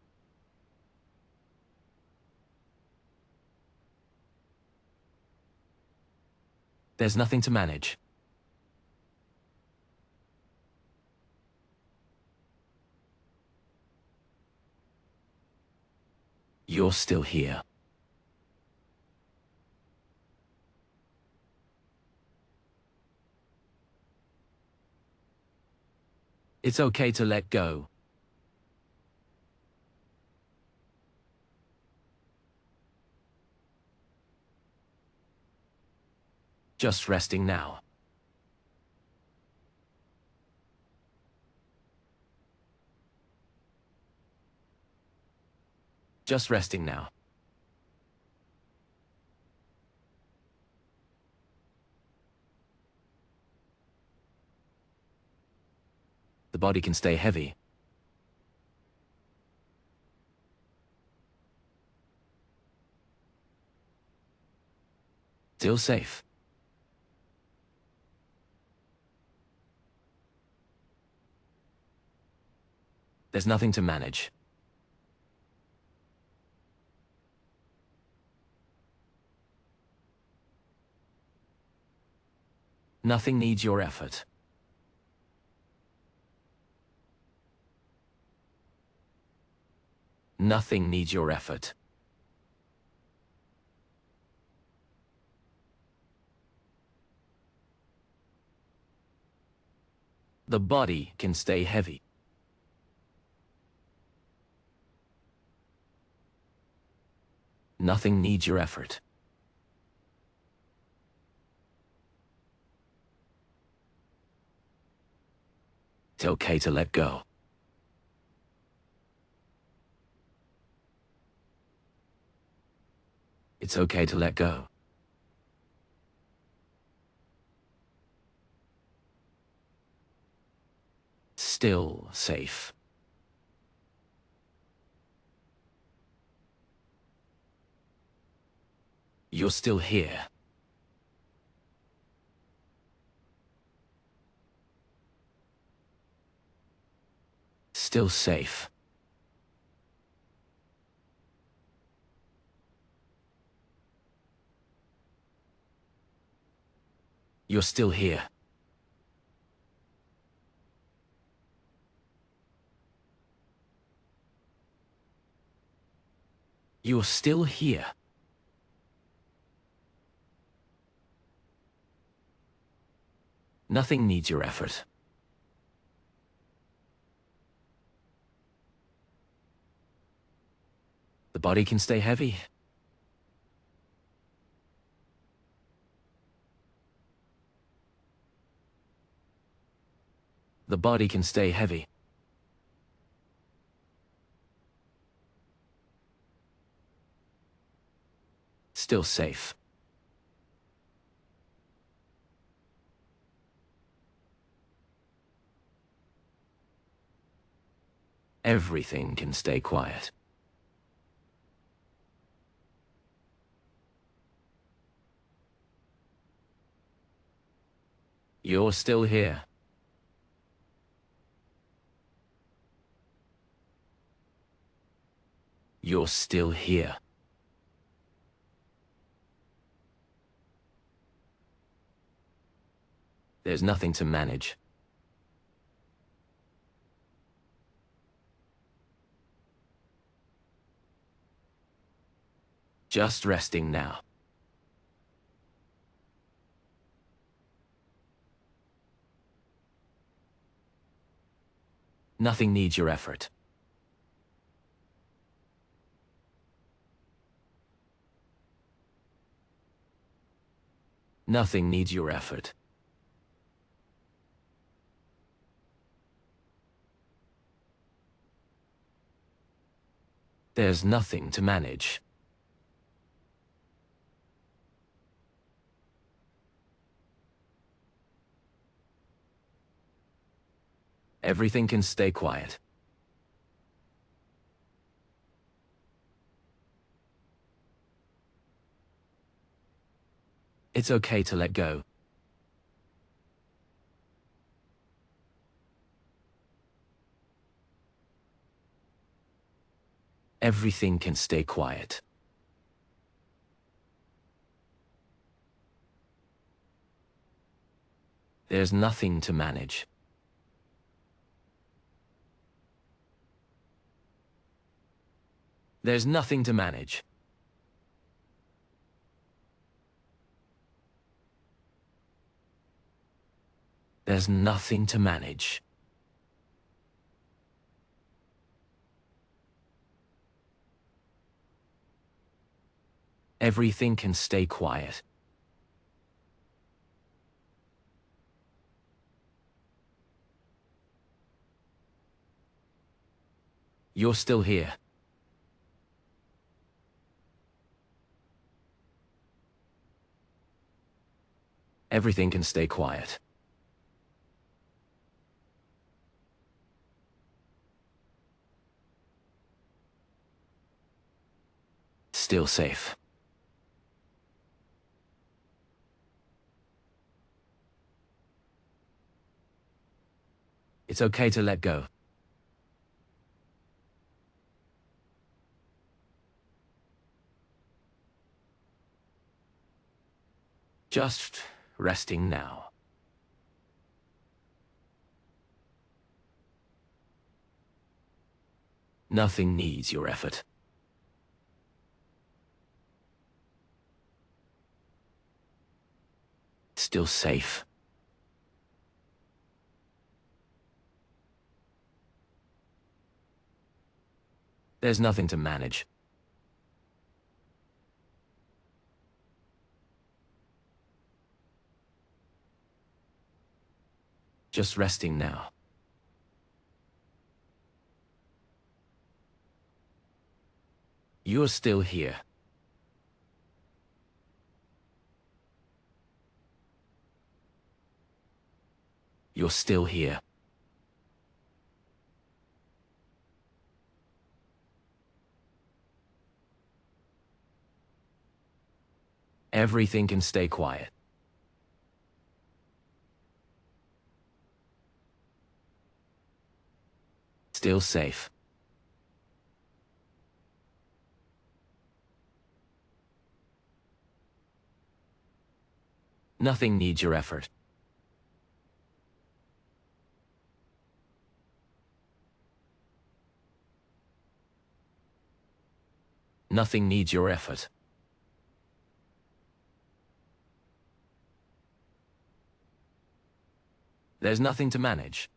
There's nothing to manage. You're still here. It's okay to let go. Just resting now. Just resting now. The body can stay heavy. Still safe. There's nothing to manage. Nothing needs your effort. Nothing needs your effort. The body can stay heavy. Nothing needs your effort. It's okay to let go. It's okay to let go. Still safe. You're still here. Still safe. You're still here. You're still here. Nothing needs your effort. The body can stay heavy. The body can stay heavy. Still safe. Everything can stay quiet. You're still here. You're still here. There's nothing to manage. Just resting now. Nothing needs your effort. Nothing needs your effort. There's nothing to manage. Everything can stay quiet. It's okay to let go. Everything can stay quiet. There's nothing to manage. There's nothing to manage. There's nothing to manage. Everything can stay quiet. You're still here. Everything can stay quiet. Still safe. It's okay to let go. Just resting now. Nothing needs your effort. Still safe. There's nothing to manage. Just resting now. You're still here. You're still here. Everything can stay quiet. Still safe. Nothing needs your effort. Nothing needs your effort. There's nothing to manage.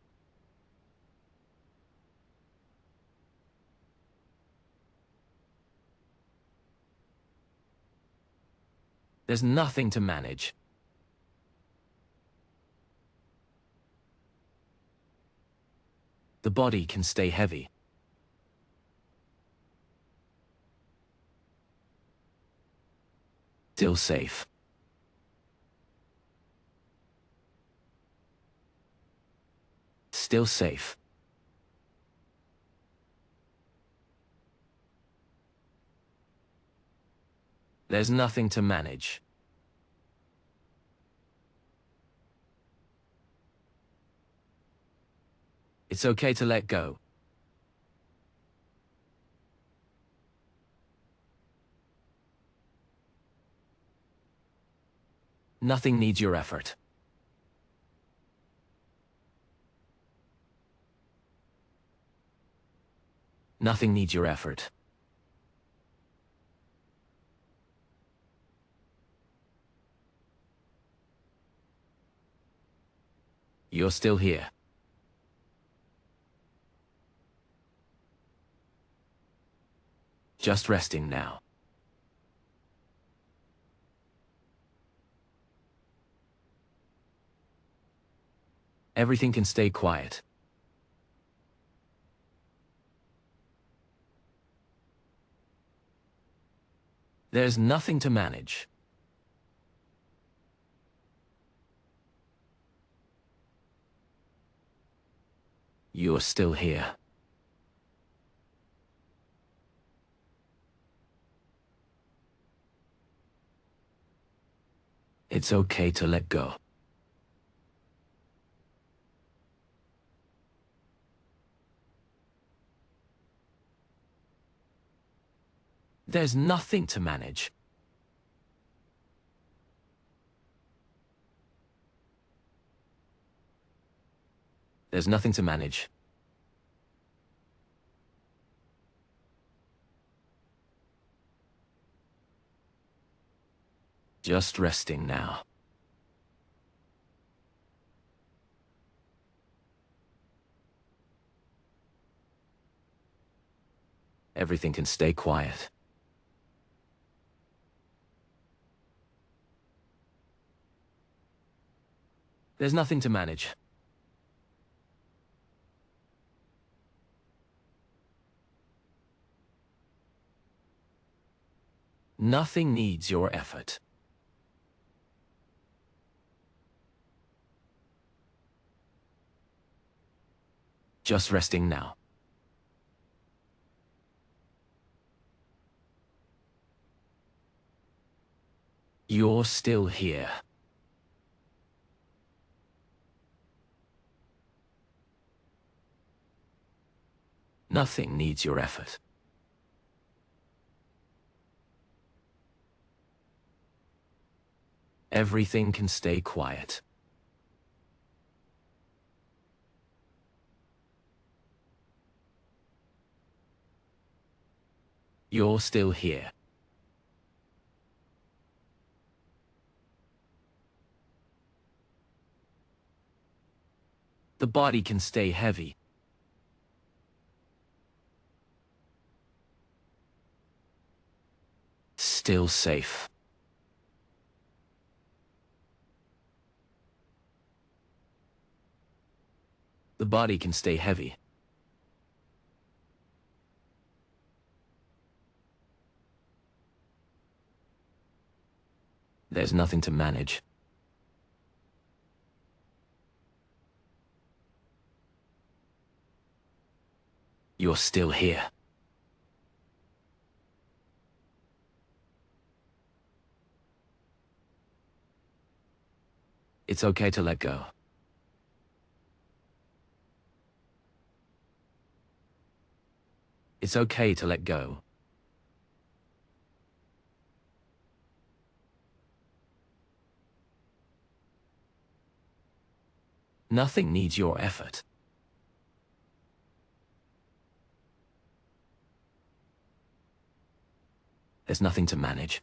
There's nothing to manage. The body can stay heavy. Still safe. Still safe. There's nothing to manage. It's okay to let go. Nothing needs your effort. Nothing needs your effort. You're still here. Just resting now. Everything can stay quiet. There's nothing to manage. You're still here. It's okay to let go. There's nothing to manage. There's nothing to manage. Just resting now. Everything can stay quiet. There's nothing to manage. Nothing needs your effort. Just resting now. You're still here. Nothing needs your effort. Everything can stay quiet. You're still here. The body can stay heavy. Still safe. The body can stay heavy. There's nothing to manage. You're still here. It's okay to let go. It's okay to let go. Nothing needs your effort. There's nothing to manage.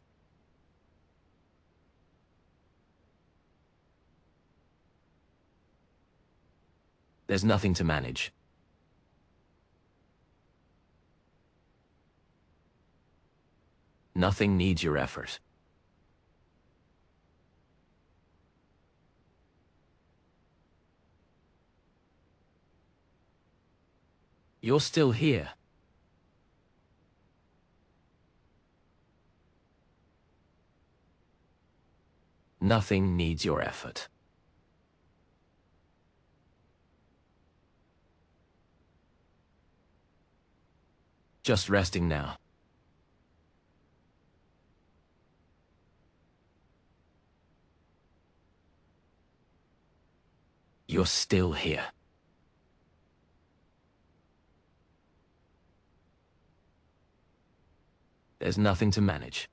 There's nothing to manage. Nothing needs your effort. You're still here. Nothing needs your effort. Just resting now. You're still here. There's nothing to manage.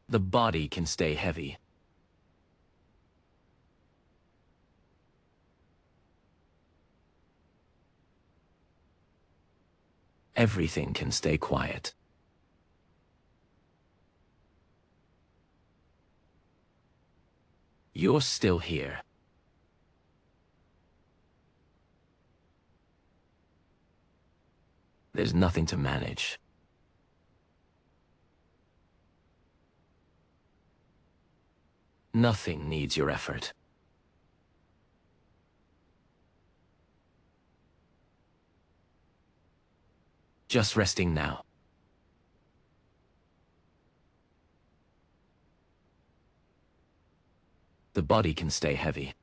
The body can stay heavy. Everything can stay quiet. You're still here. There's nothing to manage. Nothing needs your effort. Just resting now. The body can stay heavy.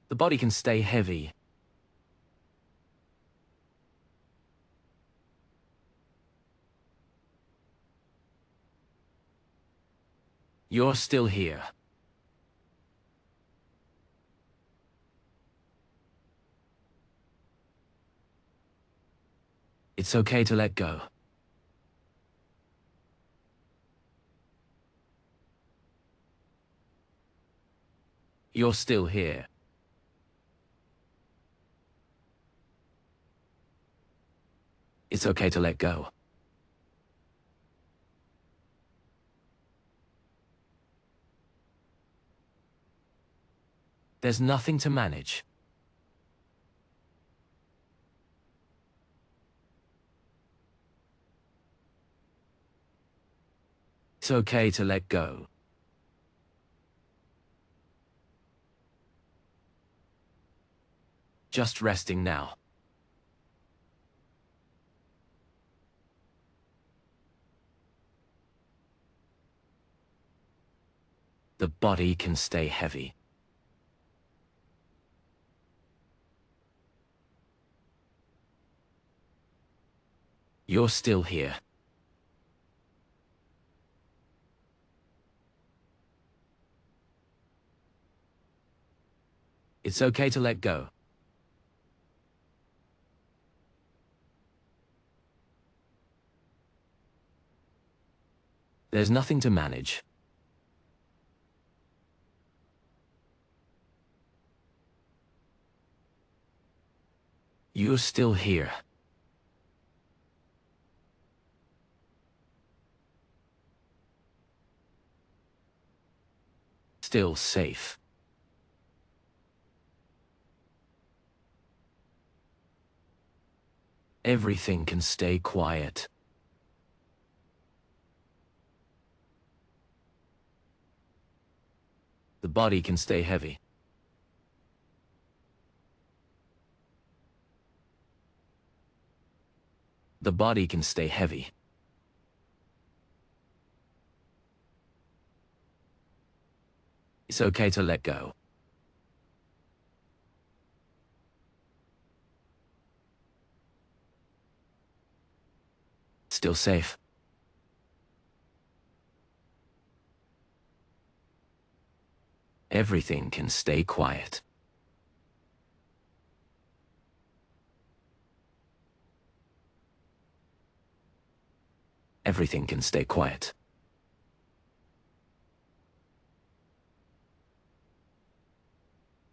The body can stay heavy. You're still here. It's okay to let go. You're still here. It's okay to let go. There's nothing to manage. It's okay to let go. Just resting now. The body can stay heavy. You're still here. It's okay to let go. There's nothing to manage. You're still here. Still safe. Everything can stay quiet. The body can stay heavy. The body can stay heavy. It's okay to let go. Still safe. Everything can stay quiet. Everything can stay quiet.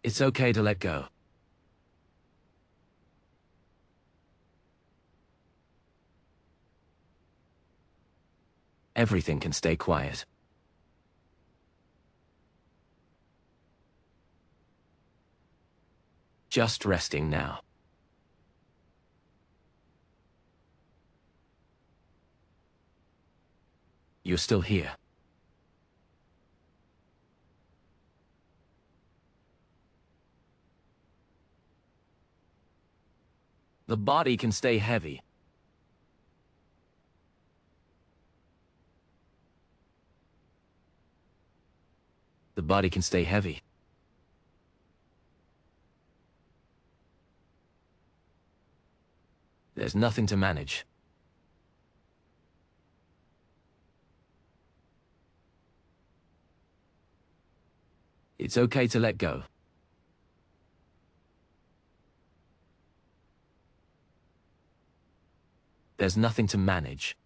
It's okay to let go. Everything can stay quiet. Just resting now. You're still here. The body can stay heavy. The body can stay heavy. There's nothing to manage. It's okay to let go. There's nothing to manage.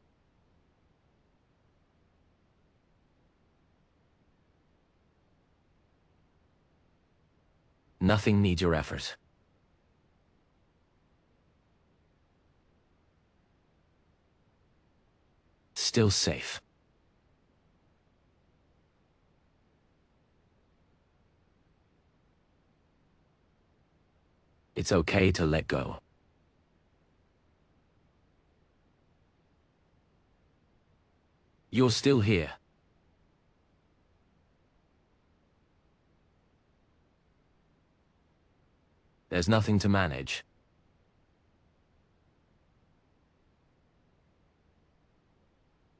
Nothing needs your effort. Still safe. It's okay to let go. You're still here. There's nothing to manage.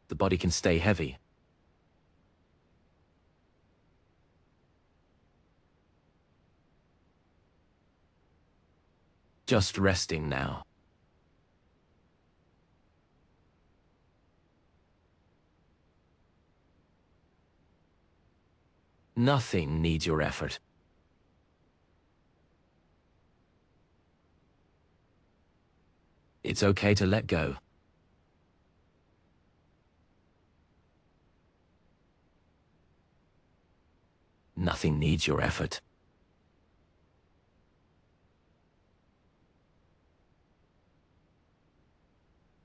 The body can stay heavy. Just resting now. Nothing needs your effort. It's okay to let go. Nothing needs your effort.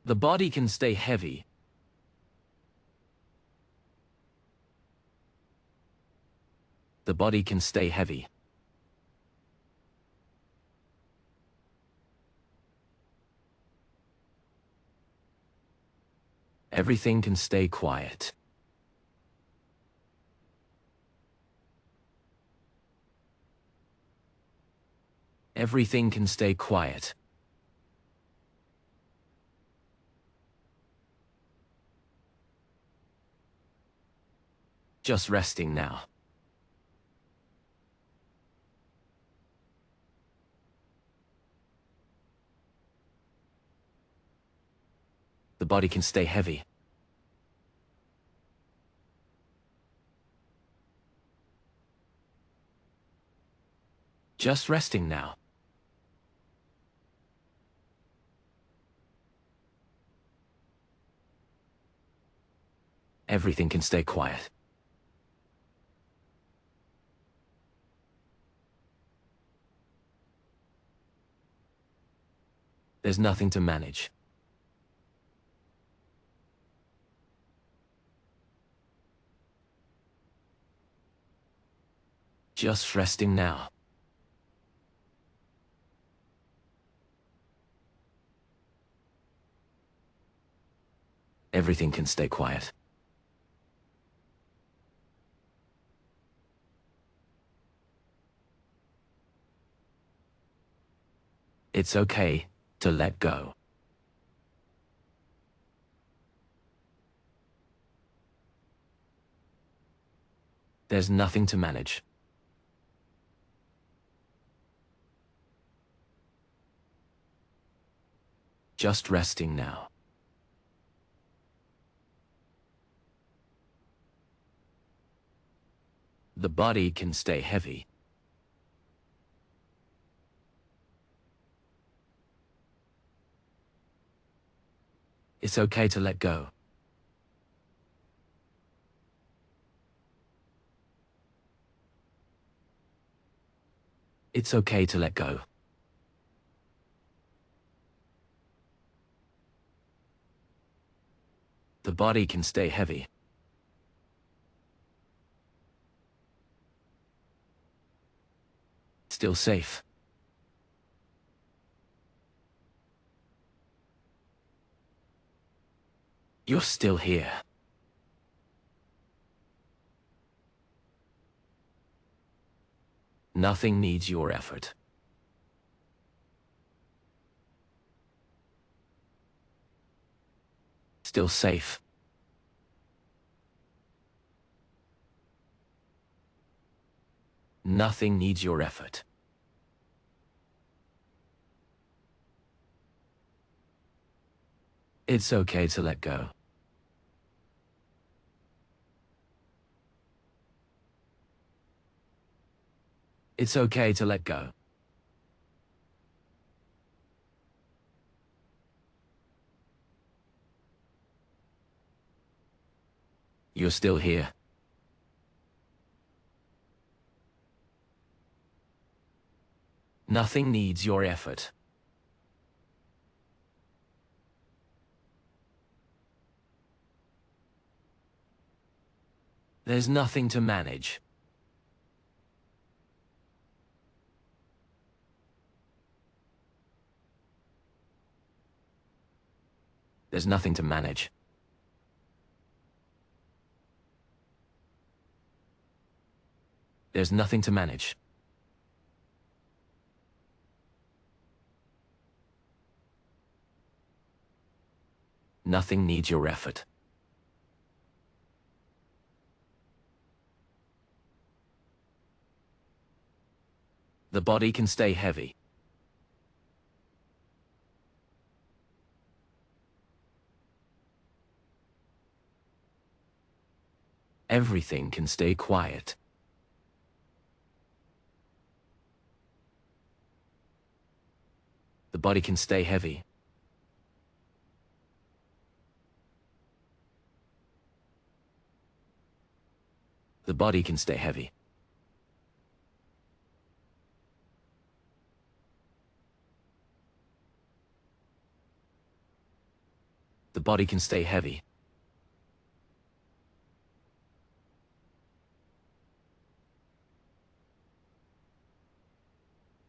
The body can stay heavy. The body can stay heavy. Everything can stay quiet. Everything can stay quiet. Just resting now. The body can stay heavy. Just resting now. Everything can stay quiet. There's nothing to manage. Just resting now. Everything can stay quiet. It's okay to let go. There's nothing to manage. Just resting now. The body can stay heavy. It's okay to let go. It's okay to let go. The body can stay heavy. Still safe. You're still here. Nothing needs your effort. Still safe. Nothing needs your effort. It's okay to let go. It's okay to let go. You're still here. Nothing needs your effort. There's nothing to manage. There's nothing to manage. There's nothing to manage. Nothing needs your effort. The body can stay heavy. Everything can stay quiet. The body can stay heavy. The body can stay heavy. The body can stay heavy.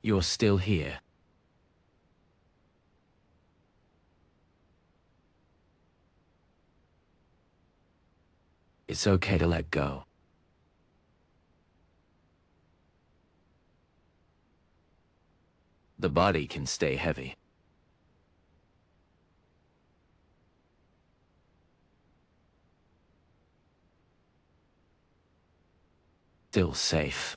You're still here. It's okay to let go. The body can stay heavy. Still safe.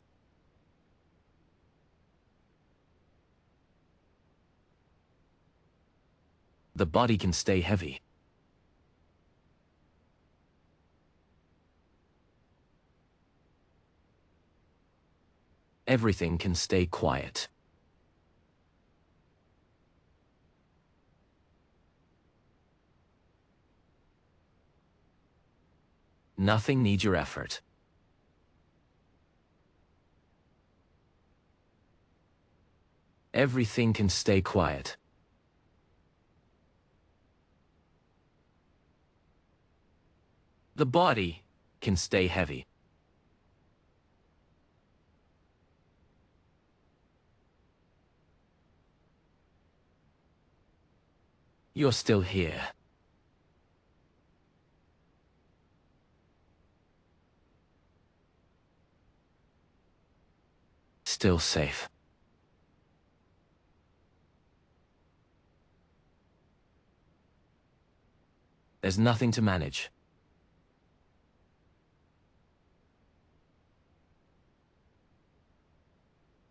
The body can stay heavy. Everything can stay quiet. Nothing needs your effort. Everything can stay quiet. The body can stay heavy. You're still here. Still safe. There's nothing to manage.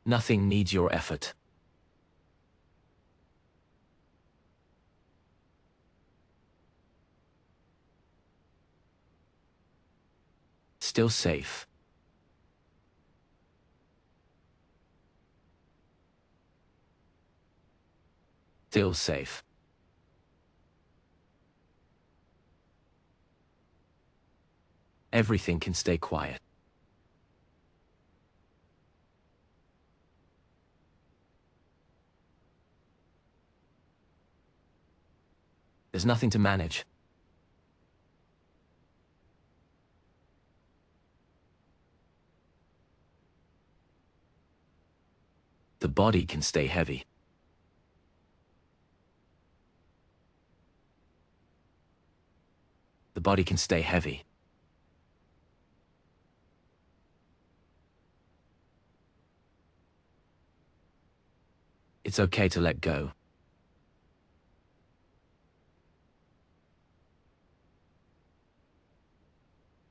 Nothing needs your effort. Still safe. Still safe. Everything can stay quiet. There's nothing to manage. The body can stay heavy. The body can stay heavy. It's okay to let go.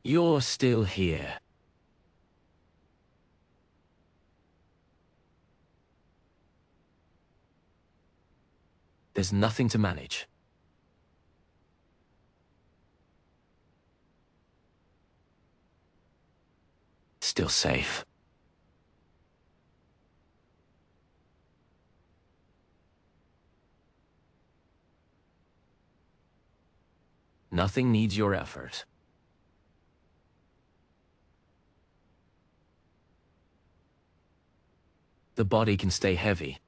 You're still here. There's nothing to manage. Still safe. Nothing needs your effort. The body can stay heavy.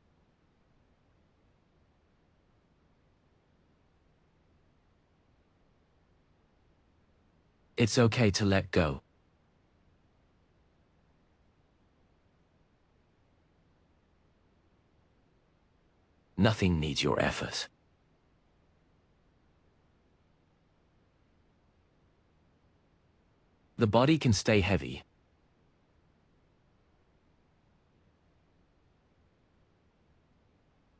It's okay to let go. Nothing needs your effort. The body can stay heavy.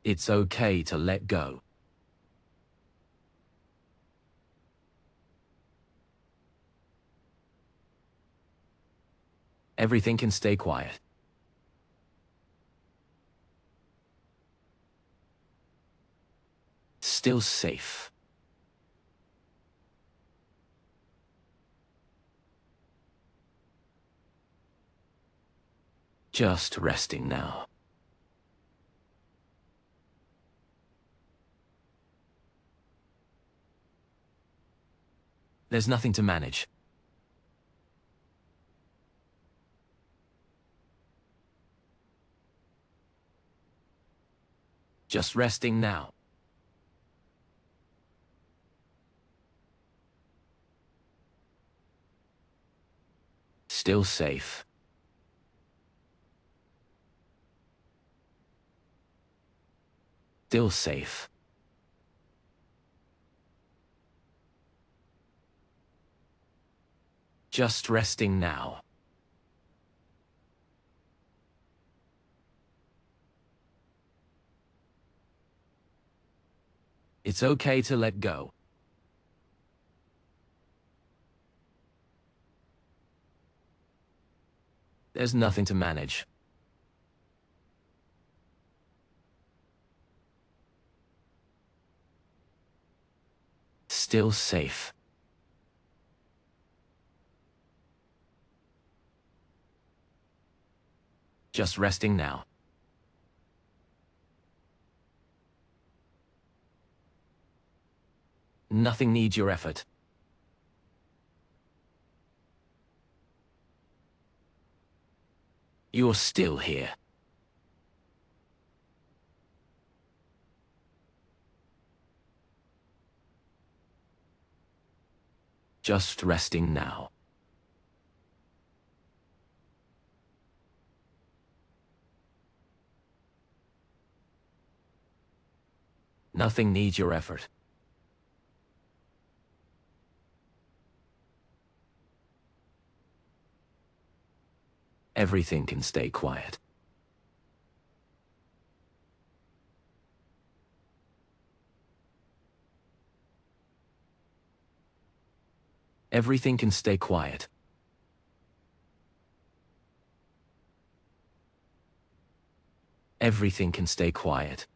It's okay to let go. Everything can stay quiet. Still safe. Just resting now. There's nothing to manage. Just resting now. Still safe. Still safe. Just resting now. It's okay to let go. There's nothing to manage. Still safe. Just resting now. Nothing needs your effort. You're still here. Just resting now. Nothing needs your effort. Everything can stay quiet. Everything can stay quiet. Everything can stay quiet.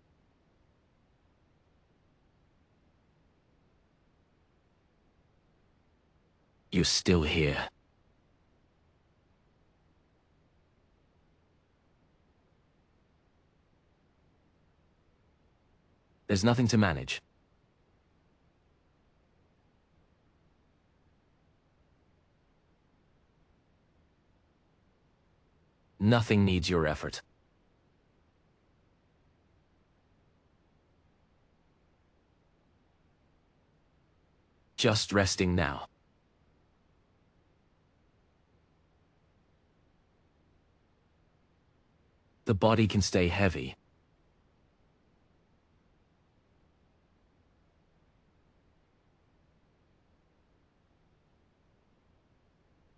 You're still here. There's nothing to manage. Nothing needs your effort. Just resting now. The body can stay heavy.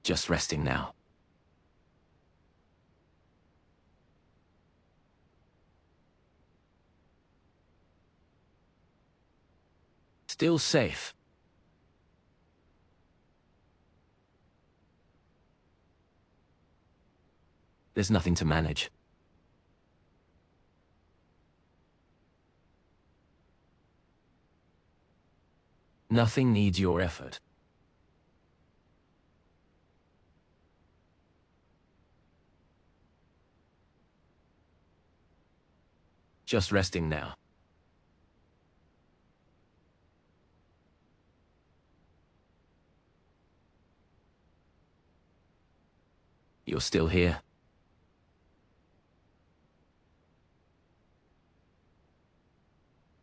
Just resting now. Still safe. There's nothing to manage. Nothing needs your effort. Just resting now. You're still here.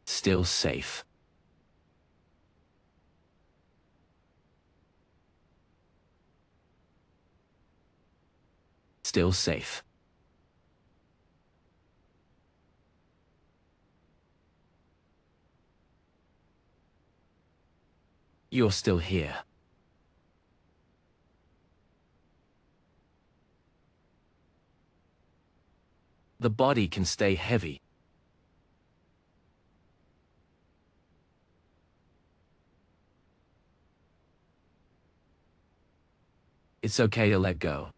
Still safe. Still safe. You're still here. The body can stay heavy. It's okay to let go.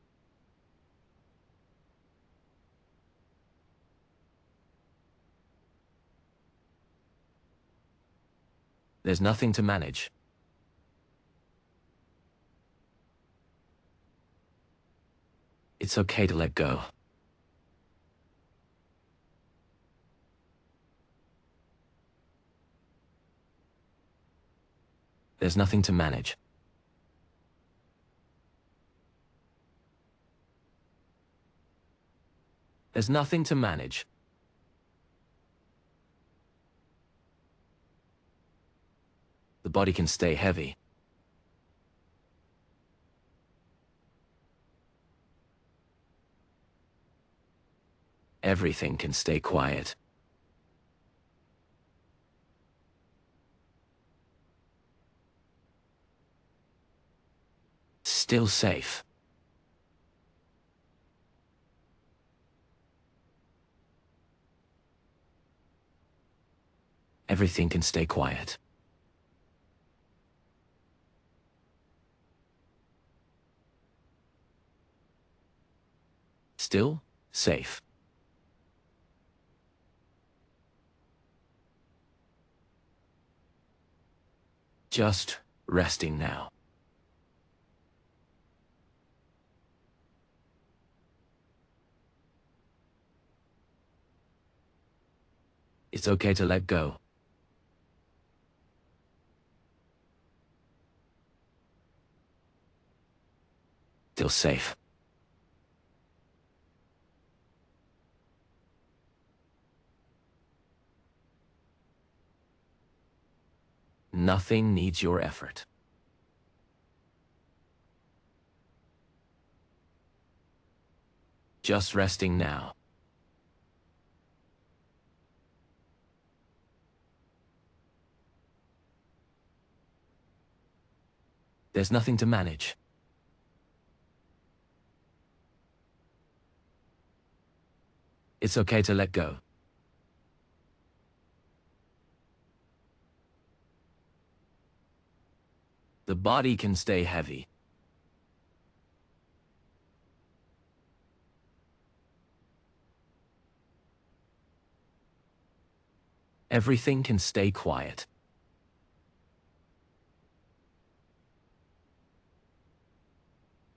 There's nothing to manage. It's okay to let go. There's nothing to manage. There's nothing to manage. The body can stay heavy. Everything can stay quiet. Still safe. Everything can stay quiet. Still safe. Just resting now. It's okay to let go. Still safe. Nothing needs your effort. Just resting now. There's nothing to manage. It's okay to let go. The body can stay heavy. Everything can stay quiet.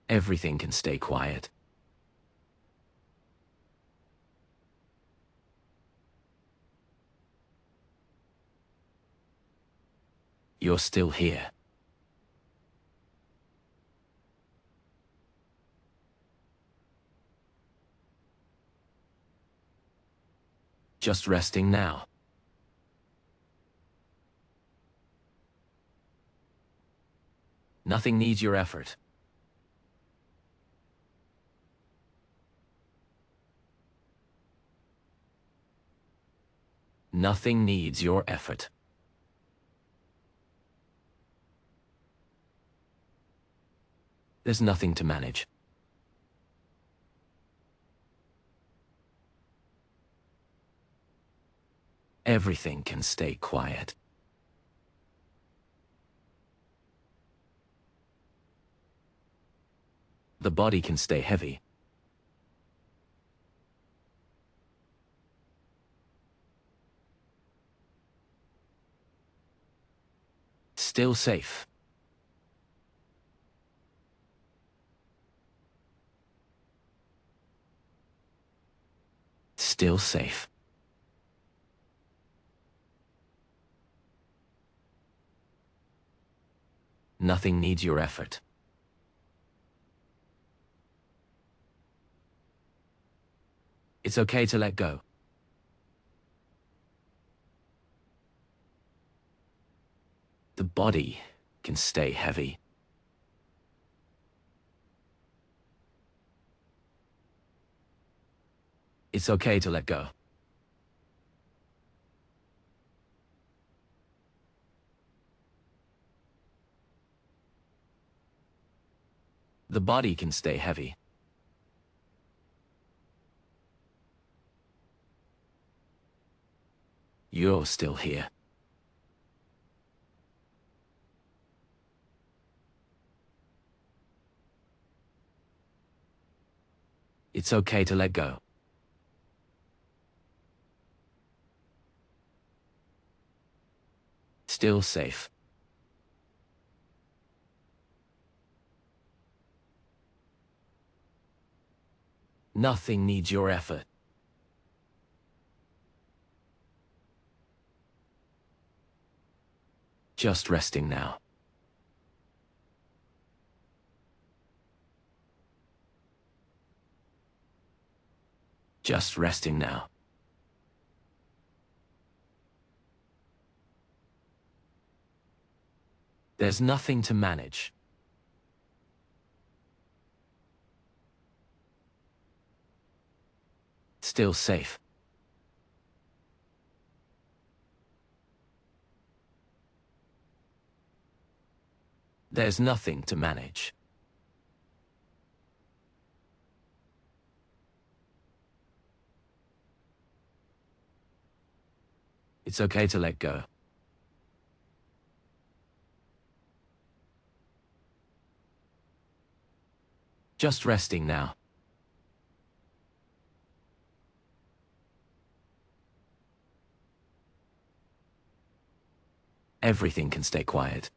Everything can stay quiet. You're still here. Just resting now. Nothing needs your effort. Nothing needs your effort. There's nothing to manage. Everything can stay quiet. The body can stay heavy. Still safe. Still safe. Nothing needs your effort. It's okay to let go. The body can stay heavy. It's okay to let go. The body can stay heavy. You're still here. It's okay to let go. Still safe. Nothing needs your effort. Just resting now. Just resting now. There's nothing to manage. Still safe. There's nothing to manage. It's okay to let go. Just resting now. Everything can stay quiet.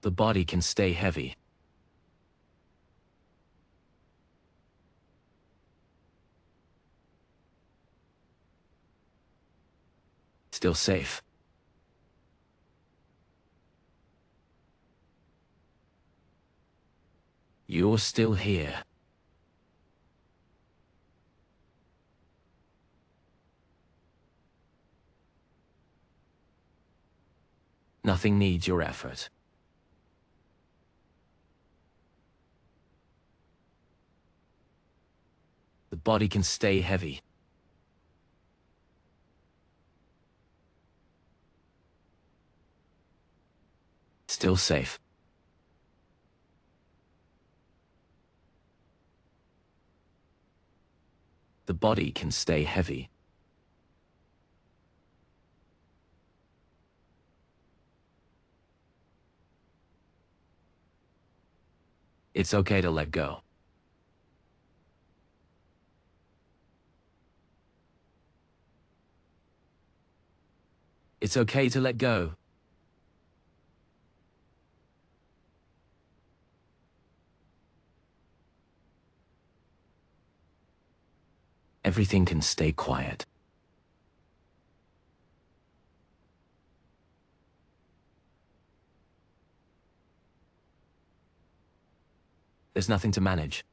The body can stay heavy. Still safe. You're still here. Nothing needs your effort. The body can stay heavy. Still safe. The body can stay heavy. It's okay to let go. It's okay to let go. Everything can stay quiet. There's nothing to manage.